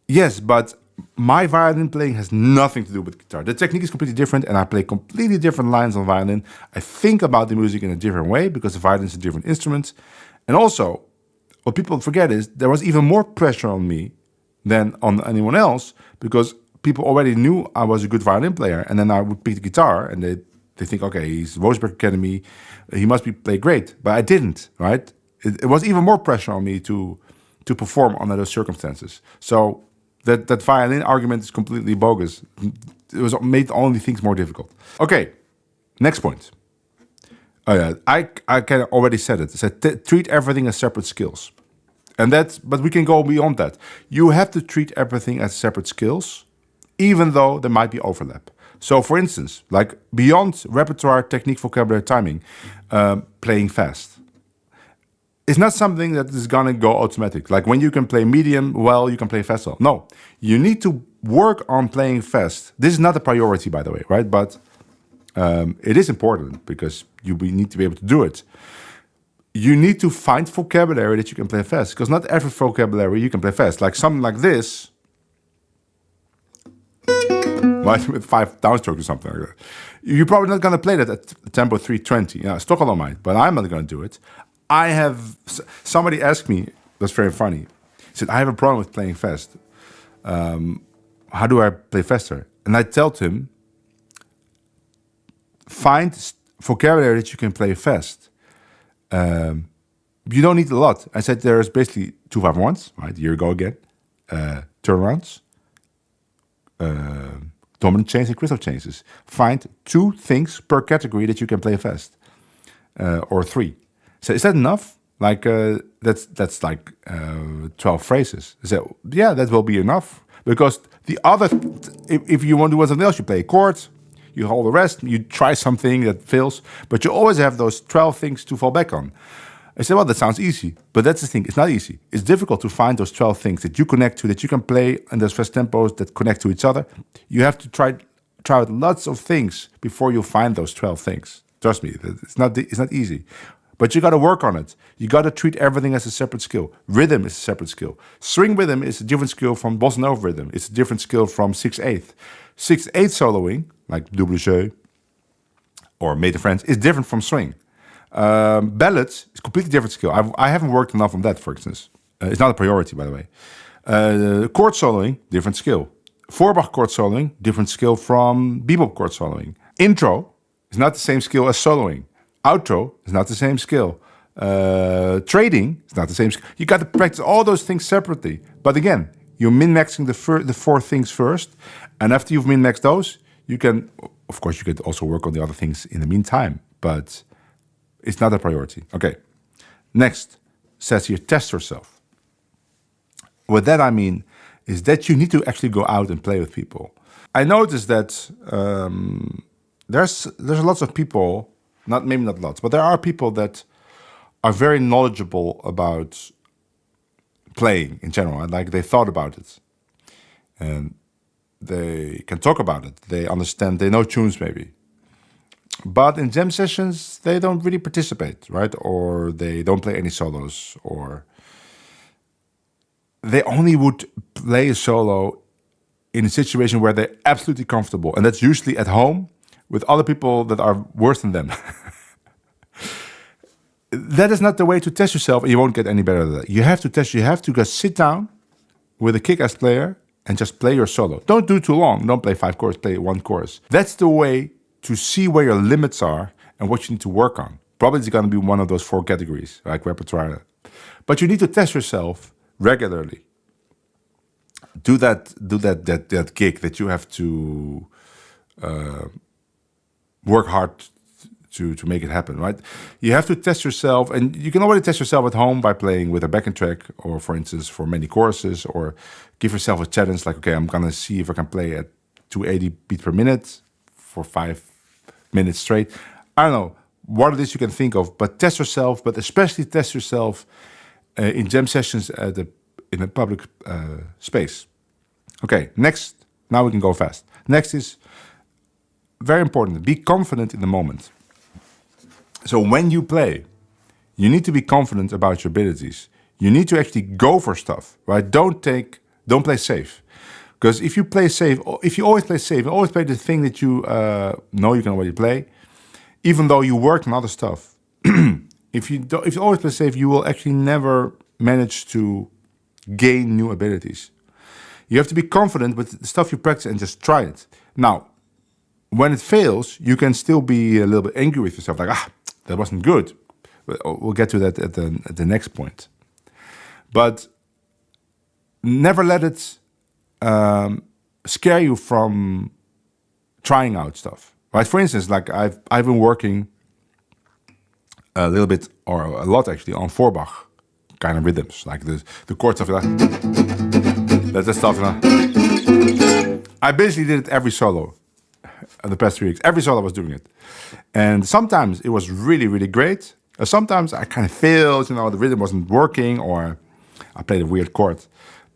Yes, but my violin playing has nothing to do with guitar. The technique is completely different, and I play completely different lines on violin. I think about the music in a different way because the violin is a different instrument. And also, what people forget is there was even more pressure on me than on anyone else because people already knew I was a good violin player, and then I would pick the guitar, and they think, okay, he's Roseberg Academy, he must play great. But I didn't, right? It was even more pressure on me to perform under those circumstances. So that violin argument is completely bogus. It made only things more difficult. Okay, next point. Oh yeah, I kind of already said it. I said treat everything as separate skills, but we can go beyond that. You have to treat everything as separate skills, even though there might be overlap. So, for instance, like beyond repertoire, technique, vocabulary, timing, playing fast. It's not something that is gonna go automatic. Like when you can play medium well, you can play fast well. No, you need to work on playing fast. This is not a priority, by the way, right? But it is important because we need to be able to do it. You need to find vocabulary that you can play fast, because not every vocabulary you can play fast. Like something like this, right, with 5 downstrokes or something like that. You're probably not going to play that at tempo 320. Yeah, Stockholm might, but I'm not going to do it. Somebody asked me, that's very funny. He said, I have a problem with playing fast. How do I play faster? And I told him, find vocabulary that you can play fast. You don't need a lot. I said there's basically 2-5-1s, right? Here you go again. Turnarounds, dominant chains, and crystal changes. Find 2 things per category that you can play fast, or 3. So is that enough? Like that's like 12 phrases. So yeah, that will be enough, because the other, if you want to do something else, you play chords. You hold the rest, you try something that fails, but you always have those 12 things to fall back on. I said, well, that sounds easy, but that's the thing, it's not easy. It's difficult to find those 12 things that you connect to, that you can play, and those fast tempos that connect to each other. You have to try out lots of things before you find those 12 things. Trust me, it's not easy. But you got to work on it. You got to treat everything as a separate skill. Rhythm is a separate skill. Swing rhythm is a different skill from bossa nova rhythm. It's a different skill from 6/8. 6/8 soloing, like double jeu or Made in France, is different from swing. Ballads is a completely different skill. I haven't worked enough on that, for instance. It's not a priority, by the way. Chord soloing, different skill. Vorbach chord soloing, different skill from bebop chord soloing. Intro is not the same skill as soloing. Outro is not the same skill. Trading is not the same skill. You got to practice all those things separately. But again, you're min-maxing the 4 things first. And after you've min-maxed those, you can, of course, you could also work on the other things in the meantime. But it's not a priority. Okay. Next, says here, test yourself. What that I mean is that you need to actually go out and play with people. I noticed that there's lots of people, maybe not lots, but there are people that are very knowledgeable about playing in general. Like they thought about it. And they can talk about it. They understand, they know tunes maybe. But in jam sessions, they don't really participate, right? Or they don't play any solos, or they only would play a solo in a situation where they're absolutely comfortable. And that's usually at home with other people that are worse than them. That is not the way to test yourself, and you won't get any better than that. You have to just sit down with a kick-ass player and just play your solo. Don't do too long. Don't play 5 choruses, play 1 chorus. That's the way to see where your limits are and what you need to work on. Probably it's going to be one of those 4 categories, like repertoire. But you need to test yourself regularly. Do that gig that you have to work hard to make it happen, right? You have to test yourself, and you can already test yourself at home by playing with a backing track, or for instance, for many choruses, or give yourself a challenge like, okay, I'm gonna see if I can play at 280 beats per minute for 5 minutes straight. I don't know what it is you can think of, but test yourself, but especially test yourself in jam sessions in a public space. Okay, next, now we can go fast. Next is very important, be confident in the moment. So when you play, you need to be confident about your abilities. You need to actually go for stuff, right? Don't play safe. Because if you play safe, if you always play safe, always play the thing that you know you can already play, even though you work on other stuff. If you always play safe, you will actually never manage to gain new abilities. You have to be confident with the stuff you practice and just try it. Now, when it fails, you can still be a little bit angry with yourself, like, that wasn't good. We'll get to that at the next point. But never let it scare you from trying out stuff, right? For instance, like I've been working a little bit, or a lot actually, on Forbach kind of rhythms, like the chord stuff, like that's the stuff. I basically did it every solo the past 3 weeks. Every solo I was doing it, and sometimes it was really, really great. Sometimes I kind of failed, the rhythm wasn't working, or I played a weird chord.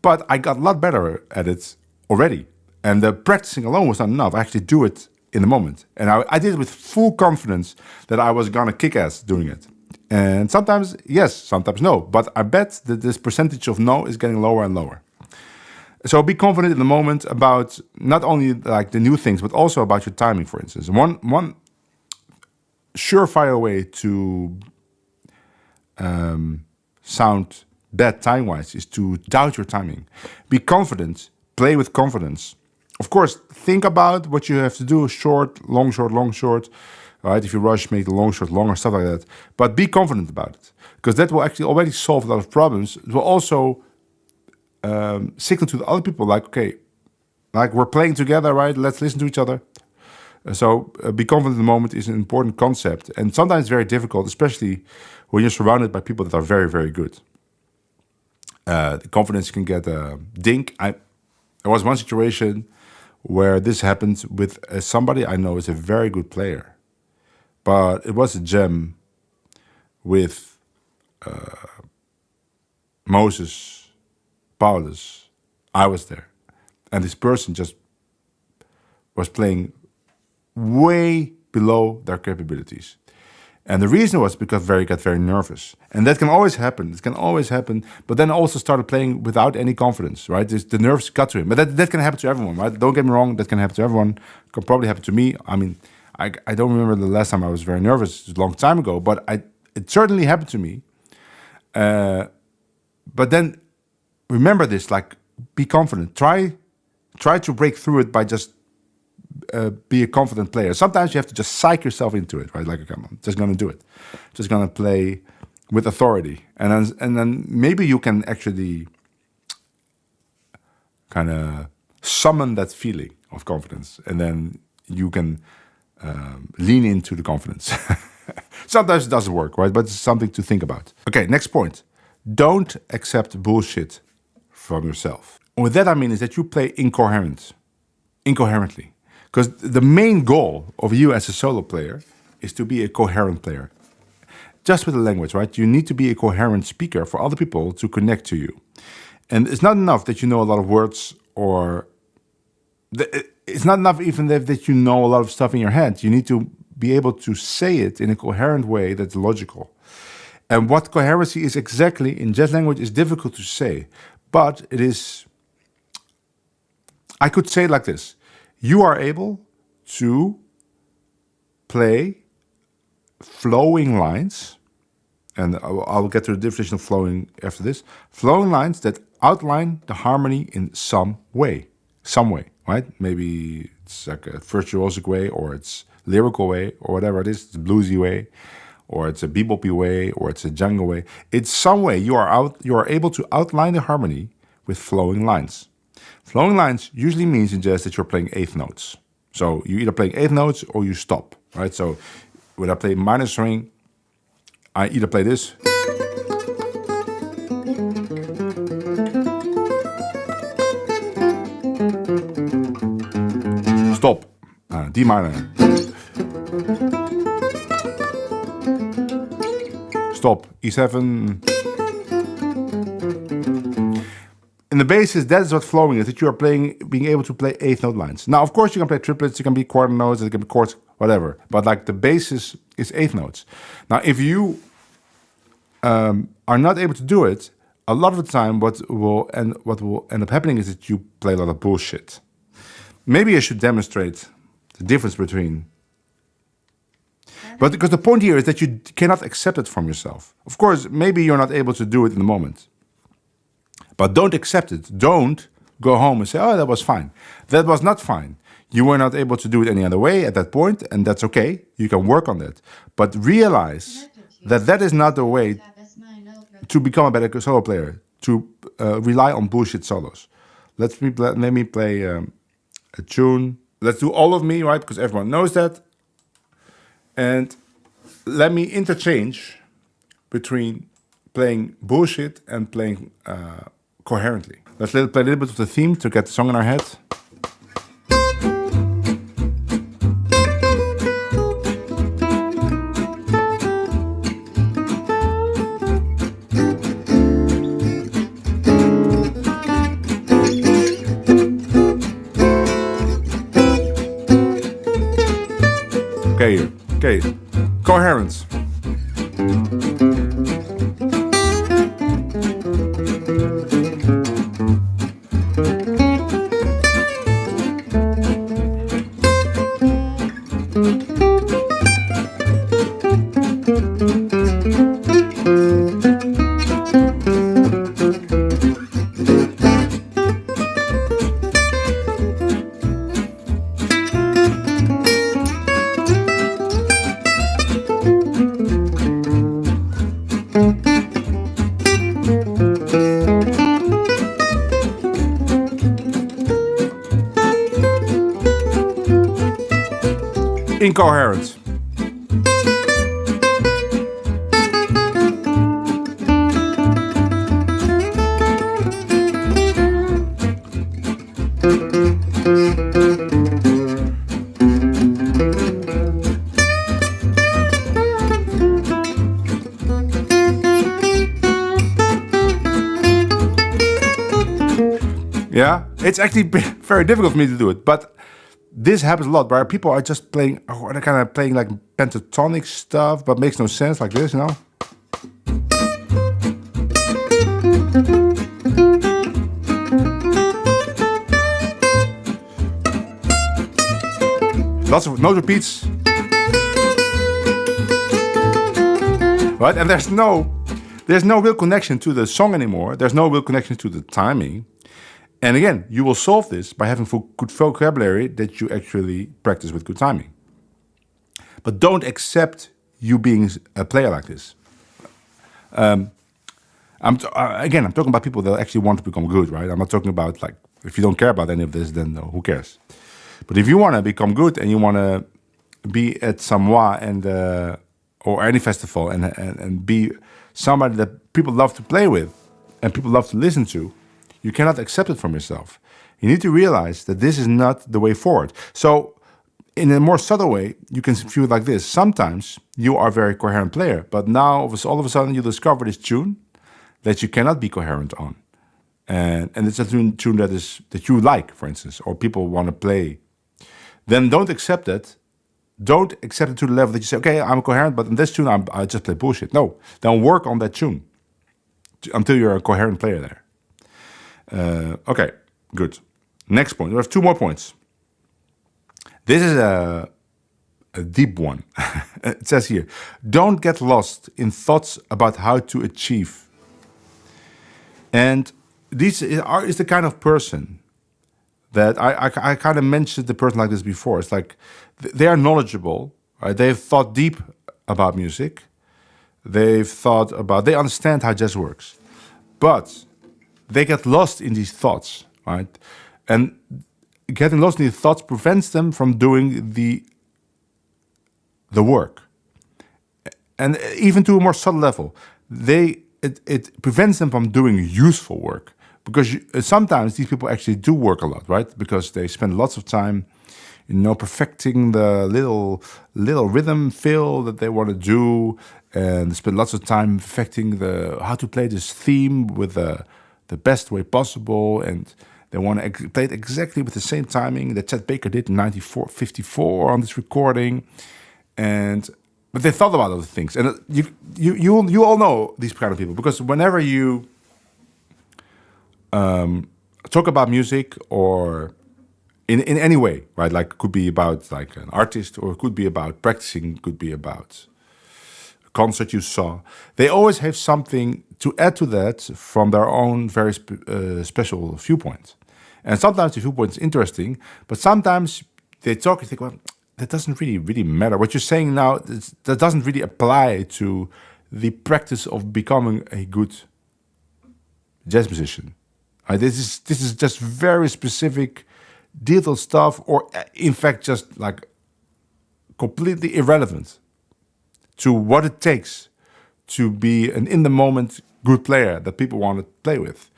But I got a lot better at it already. And the practicing alone was not enough. I actually do it in the moment. And I did it with full confidence that I was going to kick ass doing it. And sometimes yes, sometimes no. But I bet that this percentage of no is getting lower and lower. So be confident in the moment about not only like the new things, but also about your timing, for instance. One surefire way to sound bad time-wise is to doubt your timing. Be confident, play with confidence. Of course, think about what you have to do, short, long, short, long, short. Right? If you rush, make the long, short, longer, stuff like that. But be confident about it, because that will actually already solve a lot of problems. It will also signal to the other people, like, okay, like we're playing together, right? Let's listen to each other. So be confident in the moment is an important concept, and sometimes very difficult, especially when you're surrounded by people that are very, very good. The confidence can get dink. There was one situation where this happened with somebody I know is a very good player, but it was a jam with Moses, Paulus. I was there, and this person just was playing way below their capabilities. And the reason was because they got very nervous. And that can always happen. It can always happen. But then also started playing without any confidence, right? The nerves got to him. But that can happen to everyone, right? Don't get me wrong. That can happen to everyone. It can probably happen to me. I mean, I don't remember the last time I was very nervous. It was a long time ago. But it certainly happened to me. But then remember this, like, be confident. Try to break through it by just be a confident player. Sometimes you have to just psych yourself into it, right? Like, okay, I'm just going to do it. Just going to play with authority. And then maybe you can actually kind of summon that feeling of confidence. And then you can lean into the confidence. Sometimes it doesn't work, right? But it's something to think about. Okay, next point. Don't accept bullshit from yourself. And with that I mean is that you play incoherently. Because the main goal of you as a solo player is to be a coherent player. Just with the language, right? You need to be a coherent speaker for other people to connect to you. And it's not enough that you know a lot of words, or it's not enough even that you know a lot of stuff in your head. You need to be able to say it in a coherent way that's logical. And what coherency is exactly in jazz language is difficult to say. But it is, I could say it like this. You are able to play flowing lines, and I'll get to the definition of flowing after this. Flowing lines that outline the harmony in some way, right? Maybe it's like a virtuosic way, or it's lyrical way, or whatever it is. It's a bluesy way, or it's a beboppy way, or it's a jungle way. It's some way you are able to outline the harmony with flowing lines. Flowing lines usually means in jazz that you're playing eighth notes. So you either play eighth notes or you stop, right? So when I play minor string, I either play this, stop, D minor, top, E7. In the basis, that is what flowing is, that you are being able to play eighth note lines. Now, of course, you can play triplets, you can be quarter notes, it can be chords, whatever. But like the basis is eighth notes. Now, if you are not able to do it, a lot of the time what will end up happening is that you play a lot of bullshit. Maybe I should demonstrate the difference between... But because the point here is that you cannot accept it from yourself. Of course, maybe you're not able to do it in the moment. But don't accept it. Don't go home and say, oh, that was fine. That was not fine. You were not able to do it any other way at that point, and that's okay. You can work on that. But realize that that is not the way to become a better solo player, to rely on bullshit solos. Let me play a tune. Let's do All of Me, right? Because everyone knows that. And let me interchange between playing bullshit and playing coherently. Let's play a little bit of the theme to get the song in our head. Okay, coherence. Incoherent. Yeah, it's actually very difficult for me to do it, but this happens a lot where people are just playing, or they're kind of playing like pentatonic stuff, but makes no sense, like this, you know? Lots of note repeats. Right? And there's no real connection to the song anymore. There's no real connection to the timing. And again, you will solve this by having good vocabulary that you actually practice with good timing. But don't accept you being a player like this. I'm talking about people that actually want to become good, right? I'm not talking about, like, if you don't care about any of this, then who cares? But if you want to become good and you want to be at Samoa or any festival and be somebody that people love to play with and people love to listen to, you cannot accept it from yourself. You need to realize that this is not the way forward. So in a more subtle way, you can view it like this. Sometimes you are a very coherent player, but now all of a sudden you discover this tune that you cannot be coherent on. And it's a tune that you like, for instance, or people want to play. Then don't accept it. Don't accept it to the level that you say, okay, I'm coherent, but in this tune, I just play bullshit. No, then work on that tune until you're a coherent player there. Okay, good. Next point. We have two more points. This is a deep one. It says here, don't get lost in thoughts about how to achieve. And this is the kind of person that I kind of mentioned the person like this before. It's like they are knowledgeable, right? They've thought deep about music. They understand how jazz works. But they get lost in these thoughts, right? And getting lost in these thoughts prevents them from doing the work. And even to a more subtle level, it prevents them from doing useful work. Because sometimes these people actually do work a lot, right? Because they spend lots of time, perfecting the little rhythm fill that they want to do, and spend lots of time perfecting how to play this theme with the best way possible, and they want to play it exactly with the same timing that Chet Baker did in 1954 on this recording, but they thought about other things, and you all know these kind of people, because whenever you talk about music or in any way, right? Like it could be about like an artist, or it could be about practicing, it could be about a concert you saw. They always have something to add to that from their own very special viewpoint. And sometimes the viewpoint is interesting, but sometimes they talk and think, well, that doesn't really matter. What you're saying now, that doesn't really apply to the practice of becoming a good jazz musician. This is just very specific, detailed stuff, or in fact just like completely irrelevant to what it takes to be an in the moment good player that people want to play with.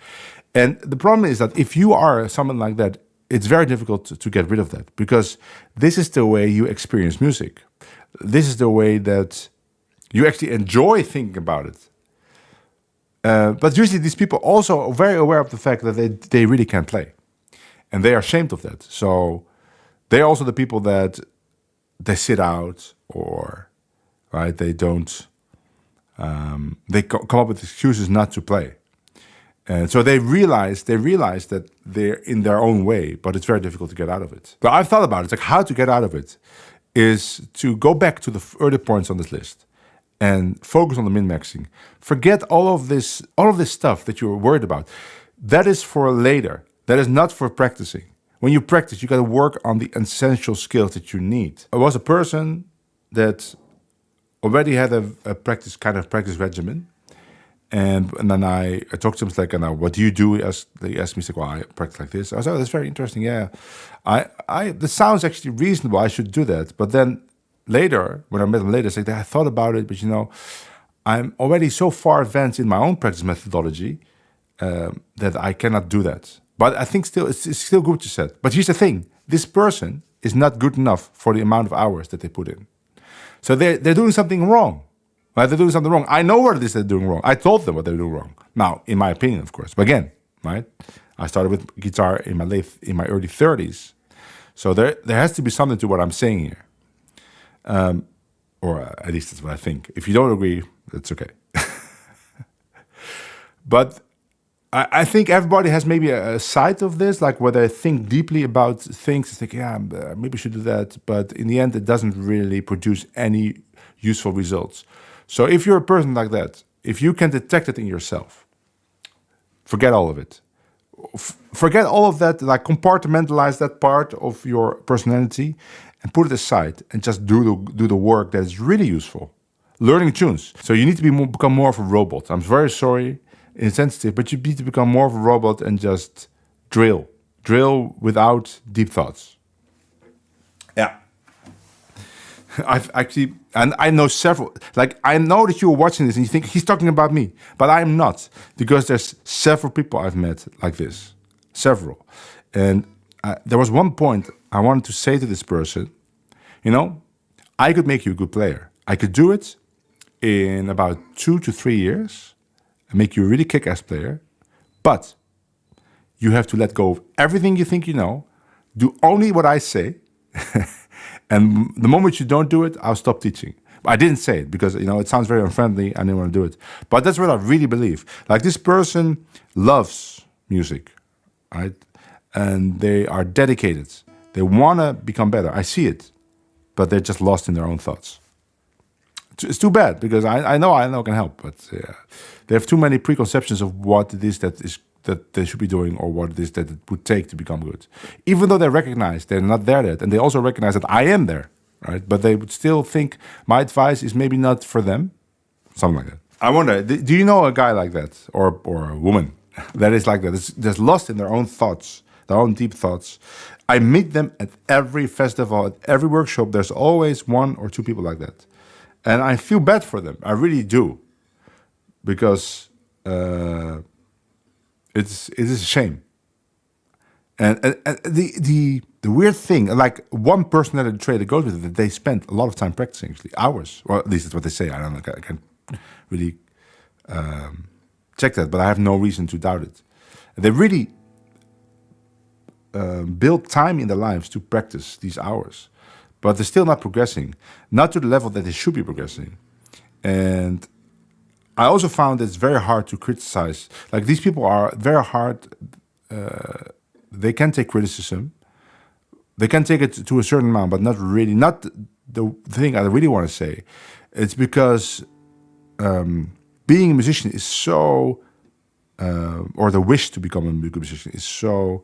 And the problem is that if you are someone like that, it's very difficult to get rid of that, because this is the way you experience music. This is the way that you actually enjoy thinking about it. But usually these people also are very aware of the fact that they really can't play. And they are ashamed of that. So they're also the people that they sit out, or right, they don't, they come up with excuses not to play. And so they realize that they're in their own way, but it's very difficult to get out of it. But I've thought about it. It's like, how to get out of it is to go back to the early points on this list and focus on the min-maxing. Forget all of this stuff that you're worried about. That is for later. That is not for practicing. When you practice, you got to work on the essential skills that you need. I was a person that already had a practice regimen. And then I talked to him, like, what do you do? They asked me, like, well, I practice like this. I was like, oh, that's very interesting. Yeah, this sounds actually reasonable. I should do that. But then later, when I met him later, I said, I thought about it, but I'm already so far advanced in my own practice methodology that I cannot do that. But I think it's still good to set. But here's the thing: this person is not good enough for the amount of hours that they put in. So they're doing something wrong. Right? They're doing something wrong. I know what it is they're doing wrong. I told them what they're doing wrong. Now, in my opinion, of course. But again, right? I started with guitar in my early 30s. So there has to be something to what I'm saying here. Or at least that's what I think. If you don't agree, that's okay. But I think everybody has maybe a side of this, like where they think deeply about things. They think, yeah, maybe I should do that. But in the end, it doesn't really produce any useful results. So if you're a person like that, if you can detect it in yourself, forget all of it. Forget all of that, like compartmentalize that part of your personality and put it aside and just do the work that is really useful. Learning tunes. So you need to become more of a robot. I'm very sorry, insensitive, but you need to become more of a robot and just drill. Drill without deep thoughts. Yeah. I've actually, and I know several, like I know that you're watching this and you think he's talking about me, but I'm not, because there's several people I've met like this, several. And there was one point I wanted to say to this person, I could make you a good player. I could do it in about 2 to 3 years and make you a really kick-ass player, but you have to let go of everything you think you know, do only what I say, and the moment you don't do it, I'll stop teaching. But I didn't say it because, it sounds very unfriendly. I didn't want to do it. But that's what I really believe. Like, this person loves music, right? And they are dedicated. They want to become better. I see it. But they're just lost in their own thoughts. It's too bad, because I know I can help. But they have too many preconceptions of what it is that they should be doing, or what it is that it would take to become good. Even though they recognize they're not there yet, and they also recognize that I am there, right? But they would still think my advice is maybe not for them, something like that. I wonder, do you know a guy like that, or a woman that is like that? It's just lost in their own thoughts, their own deep thoughts. I meet them at every festival, at every workshop. There's always 1 or 2 people like that, and I feel bad for them. I really do, because it is a shame. And the weird thing, like one personality trait that goes with it, that they spend a lot of time practicing, actually, hours. Well, at least that's what they say. I don't know. I can't really check that, but I have no reason to doubt it. They really build time in their lives to practice these hours, but they're still not progressing, not to the level that they should be progressing. And I also found it's very hard to criticize. Like, these people are very hard. They can take criticism. They can take it to a certain amount, but not really. Not the thing I really want to say. It's because being a musician is so, or the wish to become a good musician is so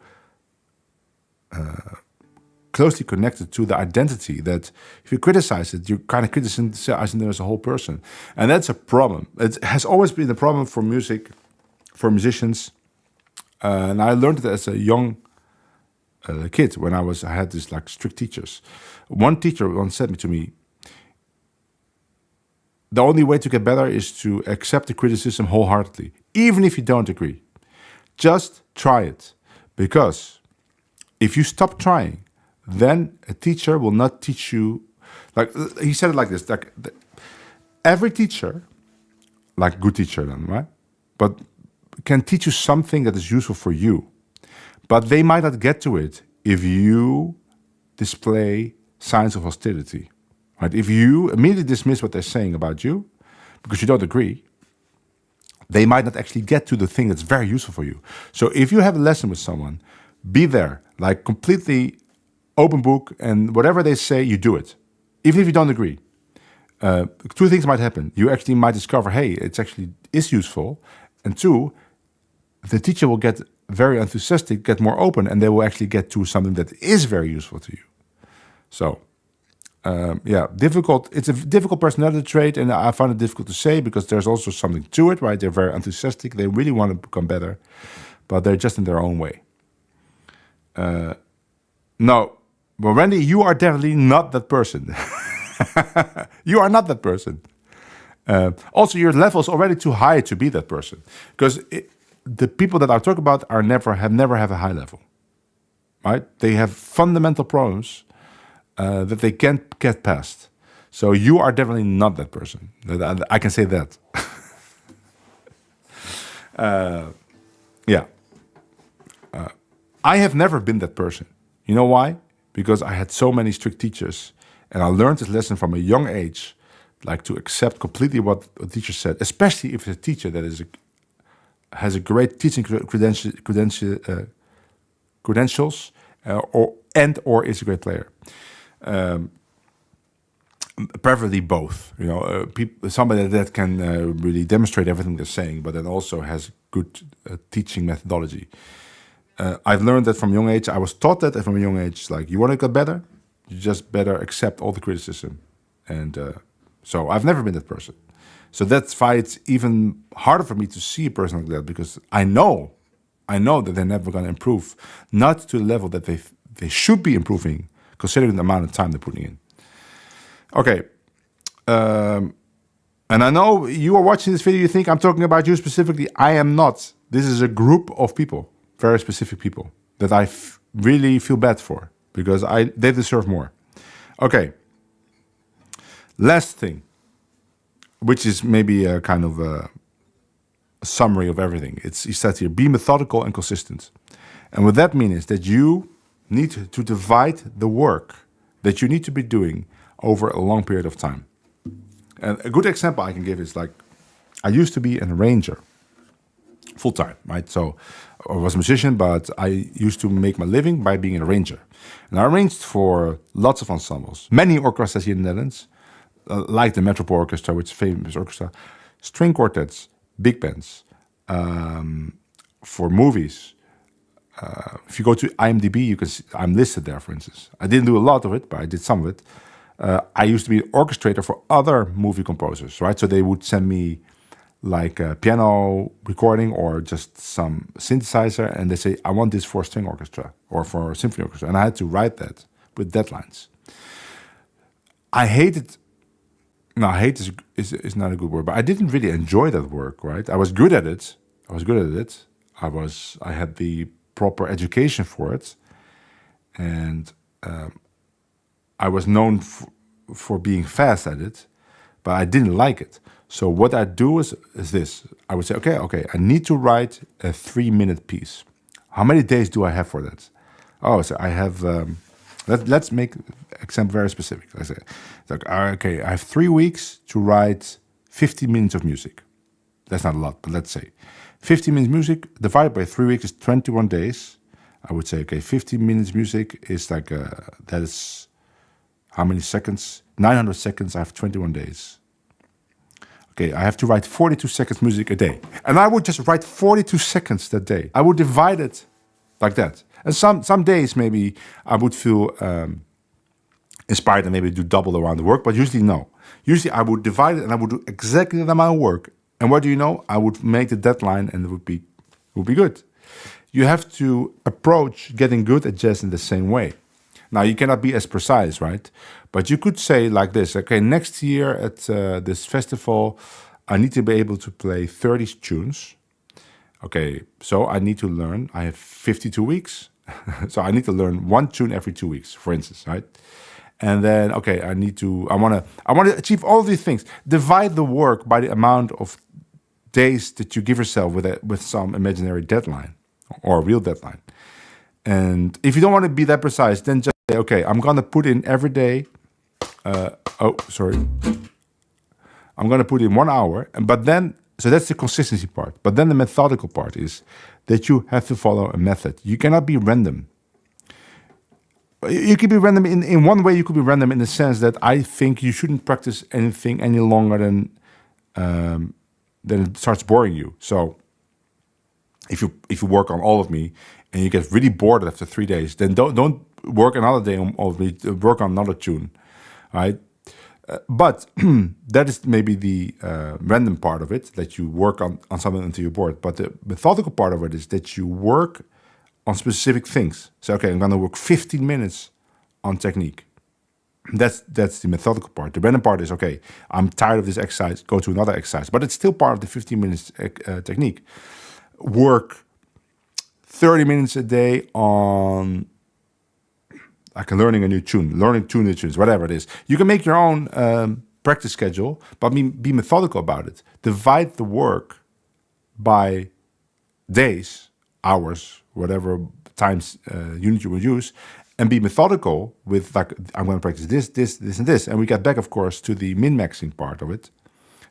closely connected to the identity that if you criticize it, you're kind of criticizing them as a whole person. And that's a problem. It has always been a problem for music, for musicians. And I learned it as a young kid when I had these like strict teachers. One teacher once said to me, the only way to get better is to accept the criticism wholeheartedly, even if you don't agree. Just try it. Because if you stop trying, then a teacher will not teach you. Like, he said it like this, like, every teacher, like good teacher then, right? But can teach you something that is useful for you. But they might not get to it if you display signs of hostility. Right? If you immediately dismiss what they're saying about you because you don't agree, they might not actually get to the thing that's very useful for you. So if you have a lesson with someone, be there, like completely open book, and whatever they say, you do it. Even if you don't agree. Two things might happen. You actually might discover, hey, it's actually is useful. And two, the teacher will get very enthusiastic, get more open, and they will actually get to something that is very useful to you. So, difficult. It's a difficult personality trait, and I find it difficult to say because there's also something to it, right? They're very enthusiastic. They really want to become better, but they're just in their own way. No, but Randy, you are definitely not that person. You are not that person. Also, your level is already too high to be that person, because the people that I talk about never have a high level, right? They have fundamental problems that they can't get past. So you are definitely not that person. I can say that. I have never been that person. You know why? Because I had so many strict teachers, and I learned this lesson from a young age, like to accept completely what a teacher said, especially if it's a teacher that has a great teaching credentials, or is a great player. Preferably both. You know, somebody that can really demonstrate everything they're saying, but then also has good teaching methodology. I've learned that from a young age. I was taught that from a young age. Like, you want to get better, you just better accept all the criticism. And so I've never been that person. So that's why it's even harder for me to see a person like that, because I know that they're never going to improve, not to the level that they should be improving, considering the amount of time they're putting in. Okay. And I know you are watching this video, you think I'm talking about you specifically. I am not. This is a group of people, very specific people, that I really feel bad for, because they deserve more. Okay. Last thing, which is maybe a kind of a summary of everything. He says here, be methodical and consistent. And what that means is that you need to divide the work that you need to be doing over a long period of time. And a good example I can give is, like, I used to be an arranger full-time, right? So I was a musician, but I used to make my living by being an arranger. And I arranged for lots of ensembles, many orchestras here in the Netherlands, like the Repertoire Orchestra, which is a famous orchestra, string quartets, big bands, for movies. If you go to IMDb, you can see I'm listed there, for instance. I didn't do a lot of it, but I did some of it. I used to be an orchestrator for other movie composers, right? So they would send me like a piano recording or just some synthesizer, and they say, I want this for a string orchestra or for a symphony orchestra. And I had to write that with deadlines. I hated... No, hate is not a good word, but I didn't really enjoy that work, right? I was good at it. I had the proper education for it. And I was known for being fast at it, but I didn't like it. So what I do is this. I would say, okay, I need to write a 3-minute piece. How many days do I have for that? Oh, so I have, let's make example very specific. I say, okay, I have 3 weeks to write 50 minutes of music. That's not a lot, but let's say 50 minutes music divided by 3 weeks is 21 days. I would say, okay, 50 minutes music is like, that is how many seconds? 900 seconds, I have 21 days. Okay, I have to write 42 seconds music a day. And I would just write 42 seconds that day. I would divide it like that. And some days maybe I would feel inspired and maybe do double around the work, but usually no. Usually I would divide it and I would do exactly the amount of work. And what do you know? I would make the deadline and it would be good. You have to approach getting good at jazz in the same way. Now, you cannot be as precise, right? But you could say like this, okay, next year at this festival, I need to be able to play 30 tunes. Okay, so I need to learn, I have 52 weeks. So I need to learn 1 tune every 2 weeks, for instance, right? And then, okay, I want to achieve all of these things. Divide the work by the amount of days that you give yourself with some imaginary deadline or a real deadline. And if you don't want to be that precise, then just say, okay, I'm going to put in every day. I'm going to put in 1 hour. But then, so that's the consistency part. But then the methodical part is that you have to follow a method. You cannot be random. You can be random in one way. You could be random in the sense that I think you shouldn't practice anything any longer than it starts boring you. So if you work on All of Me and you get really bored after 3 days, then don't work another day on All of Me. Work on another tune, right? But that is maybe the random part of it, that you work on something until you're bored. But the methodical part of it is that you work on specific things. So, okay, I'm going to work 15 minutes on technique. That's the methodical part. The random part is, okay, I'm tired of this exercise, go to another exercise. But it's still part of the 15 minutes technique. Work 30 minutes a day on like learning a new tune, learning 2 new tunes, whatever it is. You can make your own practice schedule, but be methodical about it. Divide the work by days, hours, whatever times unit you will use, and be methodical with like, I'm going to practice this, and this. And we get back, of course, to the min-maxing part of it.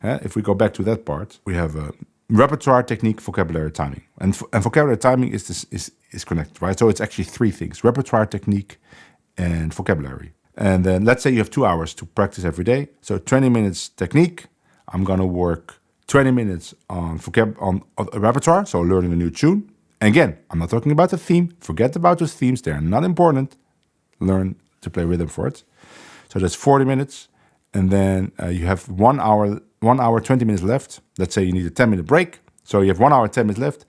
If we go back to that part, we have a repertoire, technique, vocabulary, timing. And vocabulary timing is connected, right? So it's actually 3 things: repertoire, technique, and vocabulary. And then let's say you have 2 hours to practice every day. So 20 minutes technique. I'm going to work 20 minutes on repertoire, so learning a new tune. And again, I'm not talking about the theme. Forget about those themes. They're not important. Learn to play rhythm for it. So that's 40 minutes. And then you have 1 hour, 20 minutes left. Let's say you need a 10-minute break. So you have 1 hour, 10 minutes left.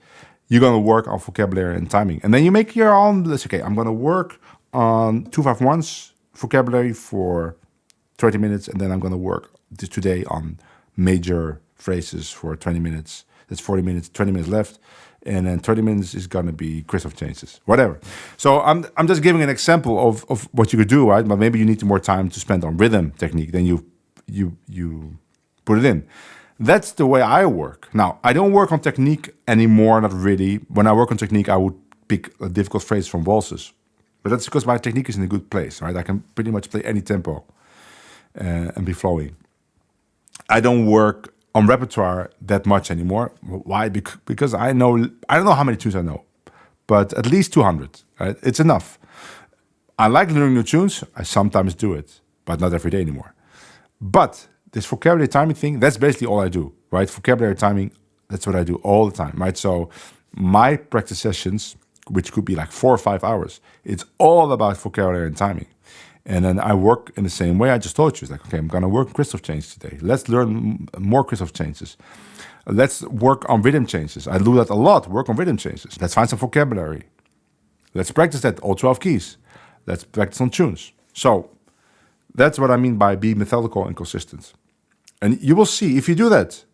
You're going to work on vocabulary and timing. And then you make your own list. Okay, I'm going to work on 251's vocabulary for 30 minutes. And then I'm going to work today on major phrases for 20 minutes. That's 40 minutes, 20 minutes left. And then 30 minutes is going to be crystal changes, whatever. So I'm just giving an example of what you could do, right? But maybe you need more time to spend on rhythm technique than you put it in. That's the way I work. Now, I don't work on technique anymore, not really. When I work on technique, I would pick a difficult phrase from waltzes. But that's because my technique is in a good place, right? I can pretty much play any tempo and be flowing. I don't work on repertoire that much anymore. Why? Because I don't know how many tunes I know, but at least 200. Right? It's enough. I like learning new tunes. I sometimes do it, but not every day anymore. But this vocabulary timing thing, that's basically all I do, right? Vocabulary timing, that's what I do all the time, right? So my practice sessions, which could be like 4 or 5 hours, it's all about vocabulary and timing. And then I work in the same way I just told you. It's like, okay, I'm going to work crystal change today. Let's learn more crystal changes. Let's work on rhythm changes. I do that a lot, work on rhythm changes. Let's find some vocabulary. Let's practice that, all 12 keys. Let's practice on tunes. So that's what I mean by being methodical and consistent. And you will see, if you do that,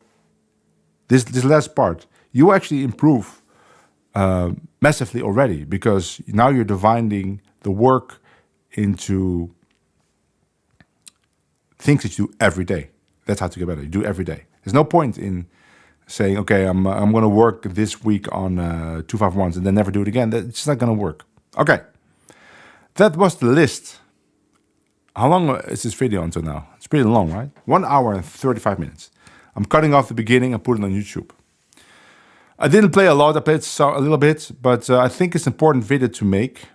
this last part, you will actually improve massively already, because now you're dividing the work into things that you do every day. That's how to get better. You do every day. There's no point in saying, okay, I'm going to work this week on 251s and then never do it again. It's just not going to work. Okay. That was the list. How long is this video until now? It's pretty long, right? 1 hour and 35 minutes. I'm cutting off the beginning and putting it on YouTube. I didn't play a lot. I played a little bit, but I think it's an important video to make.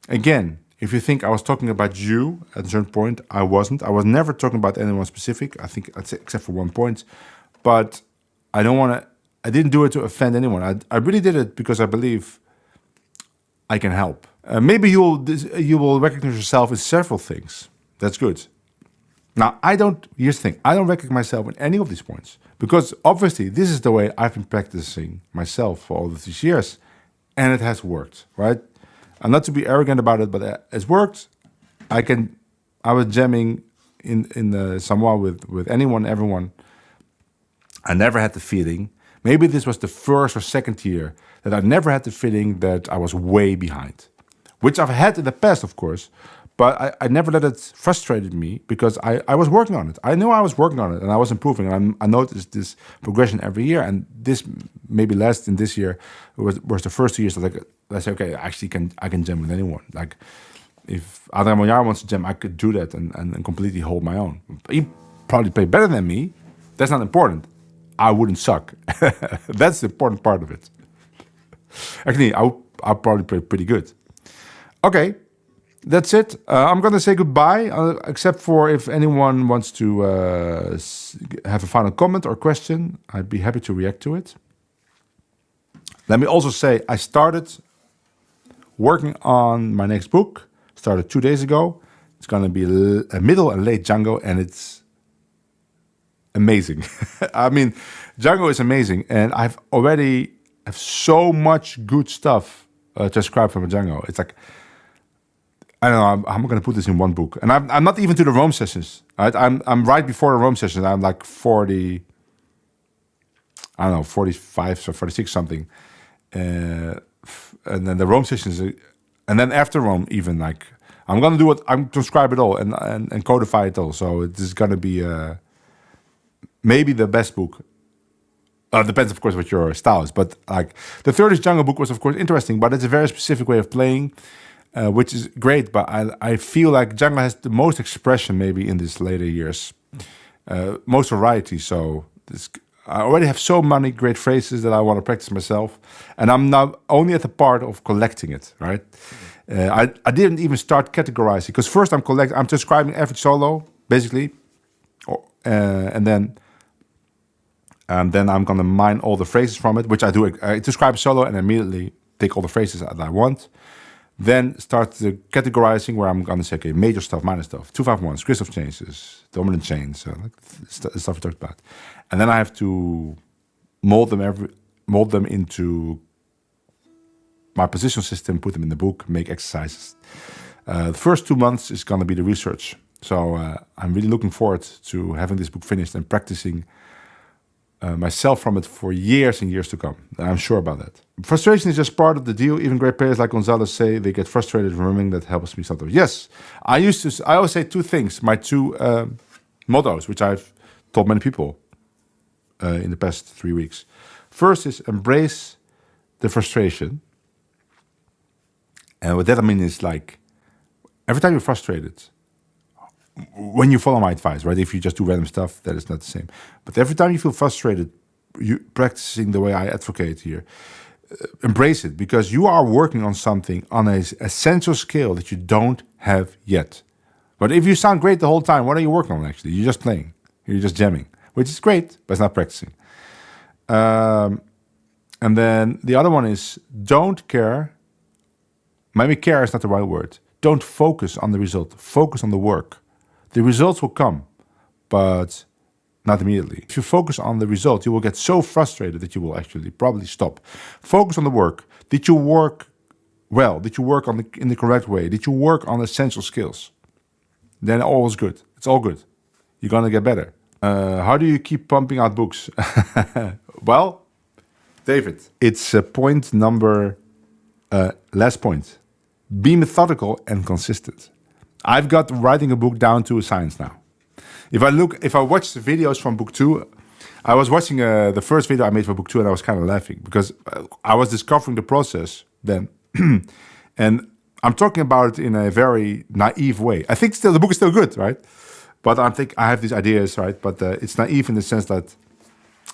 Again, if you think I was talking about you at a certain point, I wasn't. I was never talking about anyone specific, I think, except for one point. But I didn't do it to offend anyone. I really did it because I believe I can help. Maybe you will recognize yourself in several things. That's good. Now, here's the thing. I don't recognize myself in any of these points because obviously this is the way I've been practicing myself for all of these years, and it has worked, right? I'm not to be arrogant about it, but it's worked. I was jamming in the Samoa with anyone, everyone. I never had the feeling, maybe this was the first or second year, that I never had the feeling that I was way behind, which I've had in the past, of course, but I never let it frustrate me because I was working on it. I knew I was working on it and I was improving, and I noticed this progression every year, and this maybe less than this year was the first 2 years that I said, okay, actually I can jam with anyone. Like if Adrian Mojar wants to jam, I could do that and completely hold my own. He probably played better than me. That's not important. I wouldn't suck. That's the important part of it. Actually, I'll probably play pretty good. Okay, that's it. I'm going to say goodbye, except for if anyone wants to have a final comment or question. I'd be happy to react to it. Let me also say I started working on my next book. Started 2 days ago. It's going to be a middle and late Django, and it's amazing. I mean, Django is amazing, and I've already have so much good stuff to describe from a Django. It's like, I don't know, I'm going to put this in one book. And I'm not even to the Rome sessions. Right? I'm right before the Rome sessions. I'm like 40, I don't know, 45 or 46 something. And then the Rome sessions, and then after Rome even, like, I'm going to do it, I'm transcribe it all and codify it all. So it is going to be maybe the best book. Depends, of course, what your style is. But like the 30s Django book was, of course, interesting, but it's a very specific way of playing, which is great. But I feel like Django has the most expression maybe in these later years, most variety. So I already have so many great phrases that I want to practice myself. And I'm now only at the part of collecting it, right? I didn't even start categorizing, because first I'm describing every solo, basically. And then I'm going to mine all the phrases from it, which I do. I describe solo and immediately take all the phrases that I want. Then start the categorizing, where I'm going to say, okay, major stuff, minor stuff, 251s, Christoph changes, dominant chains, like the stuff we talked about. And then I have to mold them into my positional system, put them in the book, make exercises. The first 2 months is going to be the research. So I'm really looking forward to having this book finished and practicing myself from it for years and years to come. I'm sure about that. Frustration is just part of the deal. Even great players like Gonzalez say they get frustrated remembering. That helps me sometimes. Yes, I always say two things, my two mottos, which I've taught many people in the past 3 weeks. First is embrace the frustration. And what that I mean is, like, every time you're frustrated, when you follow my advice, right? If you just do random stuff, that is not the same. But every time you feel frustrated, you practicing the way I advocate here, embrace it, because you are working on something on a essential skill that you don't have yet. But if you sound great the whole time, what are you working on actually? You're just playing. You're just jamming, which is great, but it's not practicing. And then the other one is don't care. Maybe care is not the right word. Don't focus on the result. Focus on the work. The results will come, but not immediately. If you focus on the result, you will get so frustrated that you will actually probably stop. Focus on the work. Did you work well? Did you work in the correct way? Did you work on essential skills? Then all is good. It's all good. You're going to get better. How do you keep pumping out books? Well, David, it's point number Last point. Be methodical and consistent. I've got writing a book down to a science now. If I watch the videos from book 2, I was watching the first video I made for book 2 and I was kind of laughing because I was discovering the process then. And I'm talking about it in a very naive way. I think the book is still good, right? But I think I have these ideas, right? But it's naive in the sense that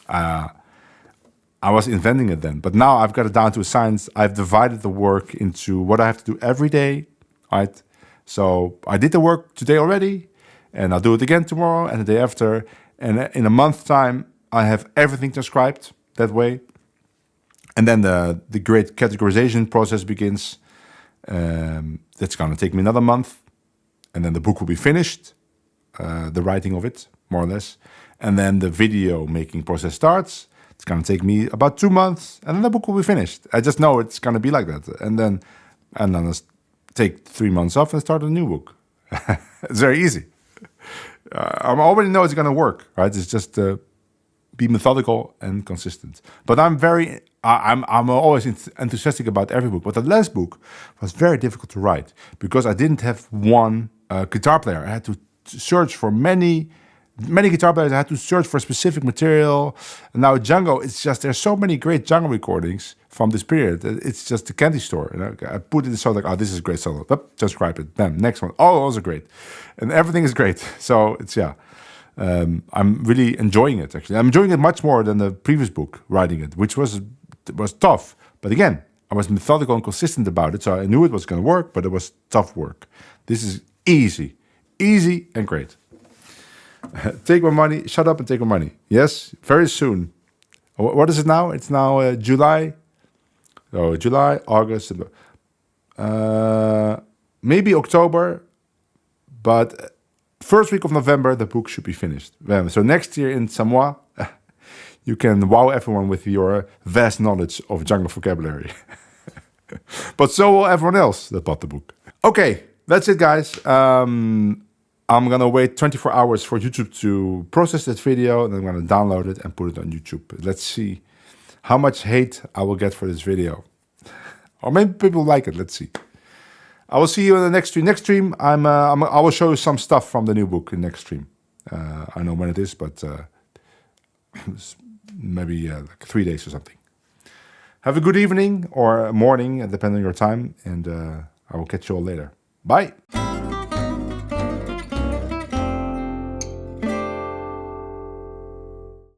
I was inventing it then. But now I've got it down to a science. I've divided the work into what I have to do every day, right? So I did the work today already, and I'll do it again tomorrow and the day after. And in a month's time, I have everything transcribed that way. And then the great categorization process begins. That's going to take me another month. And then the book will be finished, the writing of it, more or less. And then the video making process starts. It's going to take me about 2 months, and then the book will be finished. I just know it's going to be like that. And then I'll take 3 months off and start a new book. It's very easy. I already know it's going to work, right? It's just be methodical and consistent. But I'm always enthusiastic about every book. But the last book was very difficult to write because I didn't have one guitar player. I had to search for many guitar players. I had to search for specific material. And now Django, there's so many great Django recordings from this period. It's just a candy store. You know? I put it in the song like, oh, this is a great solo. Transcribe it. Bam, next one. Oh, also great. And everything is great. So I'm really enjoying it, actually. I'm enjoying it much more than the previous book, writing it, which was tough. But again, I was methodical and consistent about it, so I knew it was going to work, but it was tough work. This is easy and great. Take my money, shut up and take my money. Yes, very soon. What is it now? It's now July. Oh, July, August, maybe October, but first week of November, the book should be finished. So next year in Samoa, you can wow everyone with your vast knowledge of Django vocabulary. But so will everyone else that bought the book. Okay, that's it, guys. I'm going to wait 24 hours for YouTube to process that video, and then I'm going to download it and put it on YouTube. Let's see how much hate I will get for this video. Or maybe people like it. Let's see. I will see you in the next stream. Next stream, I will show you some stuff from the new book in next stream. I know when it is, but maybe like 3 days or something. Have a good evening or morning, depending on your time, and I will catch you all later. Bye.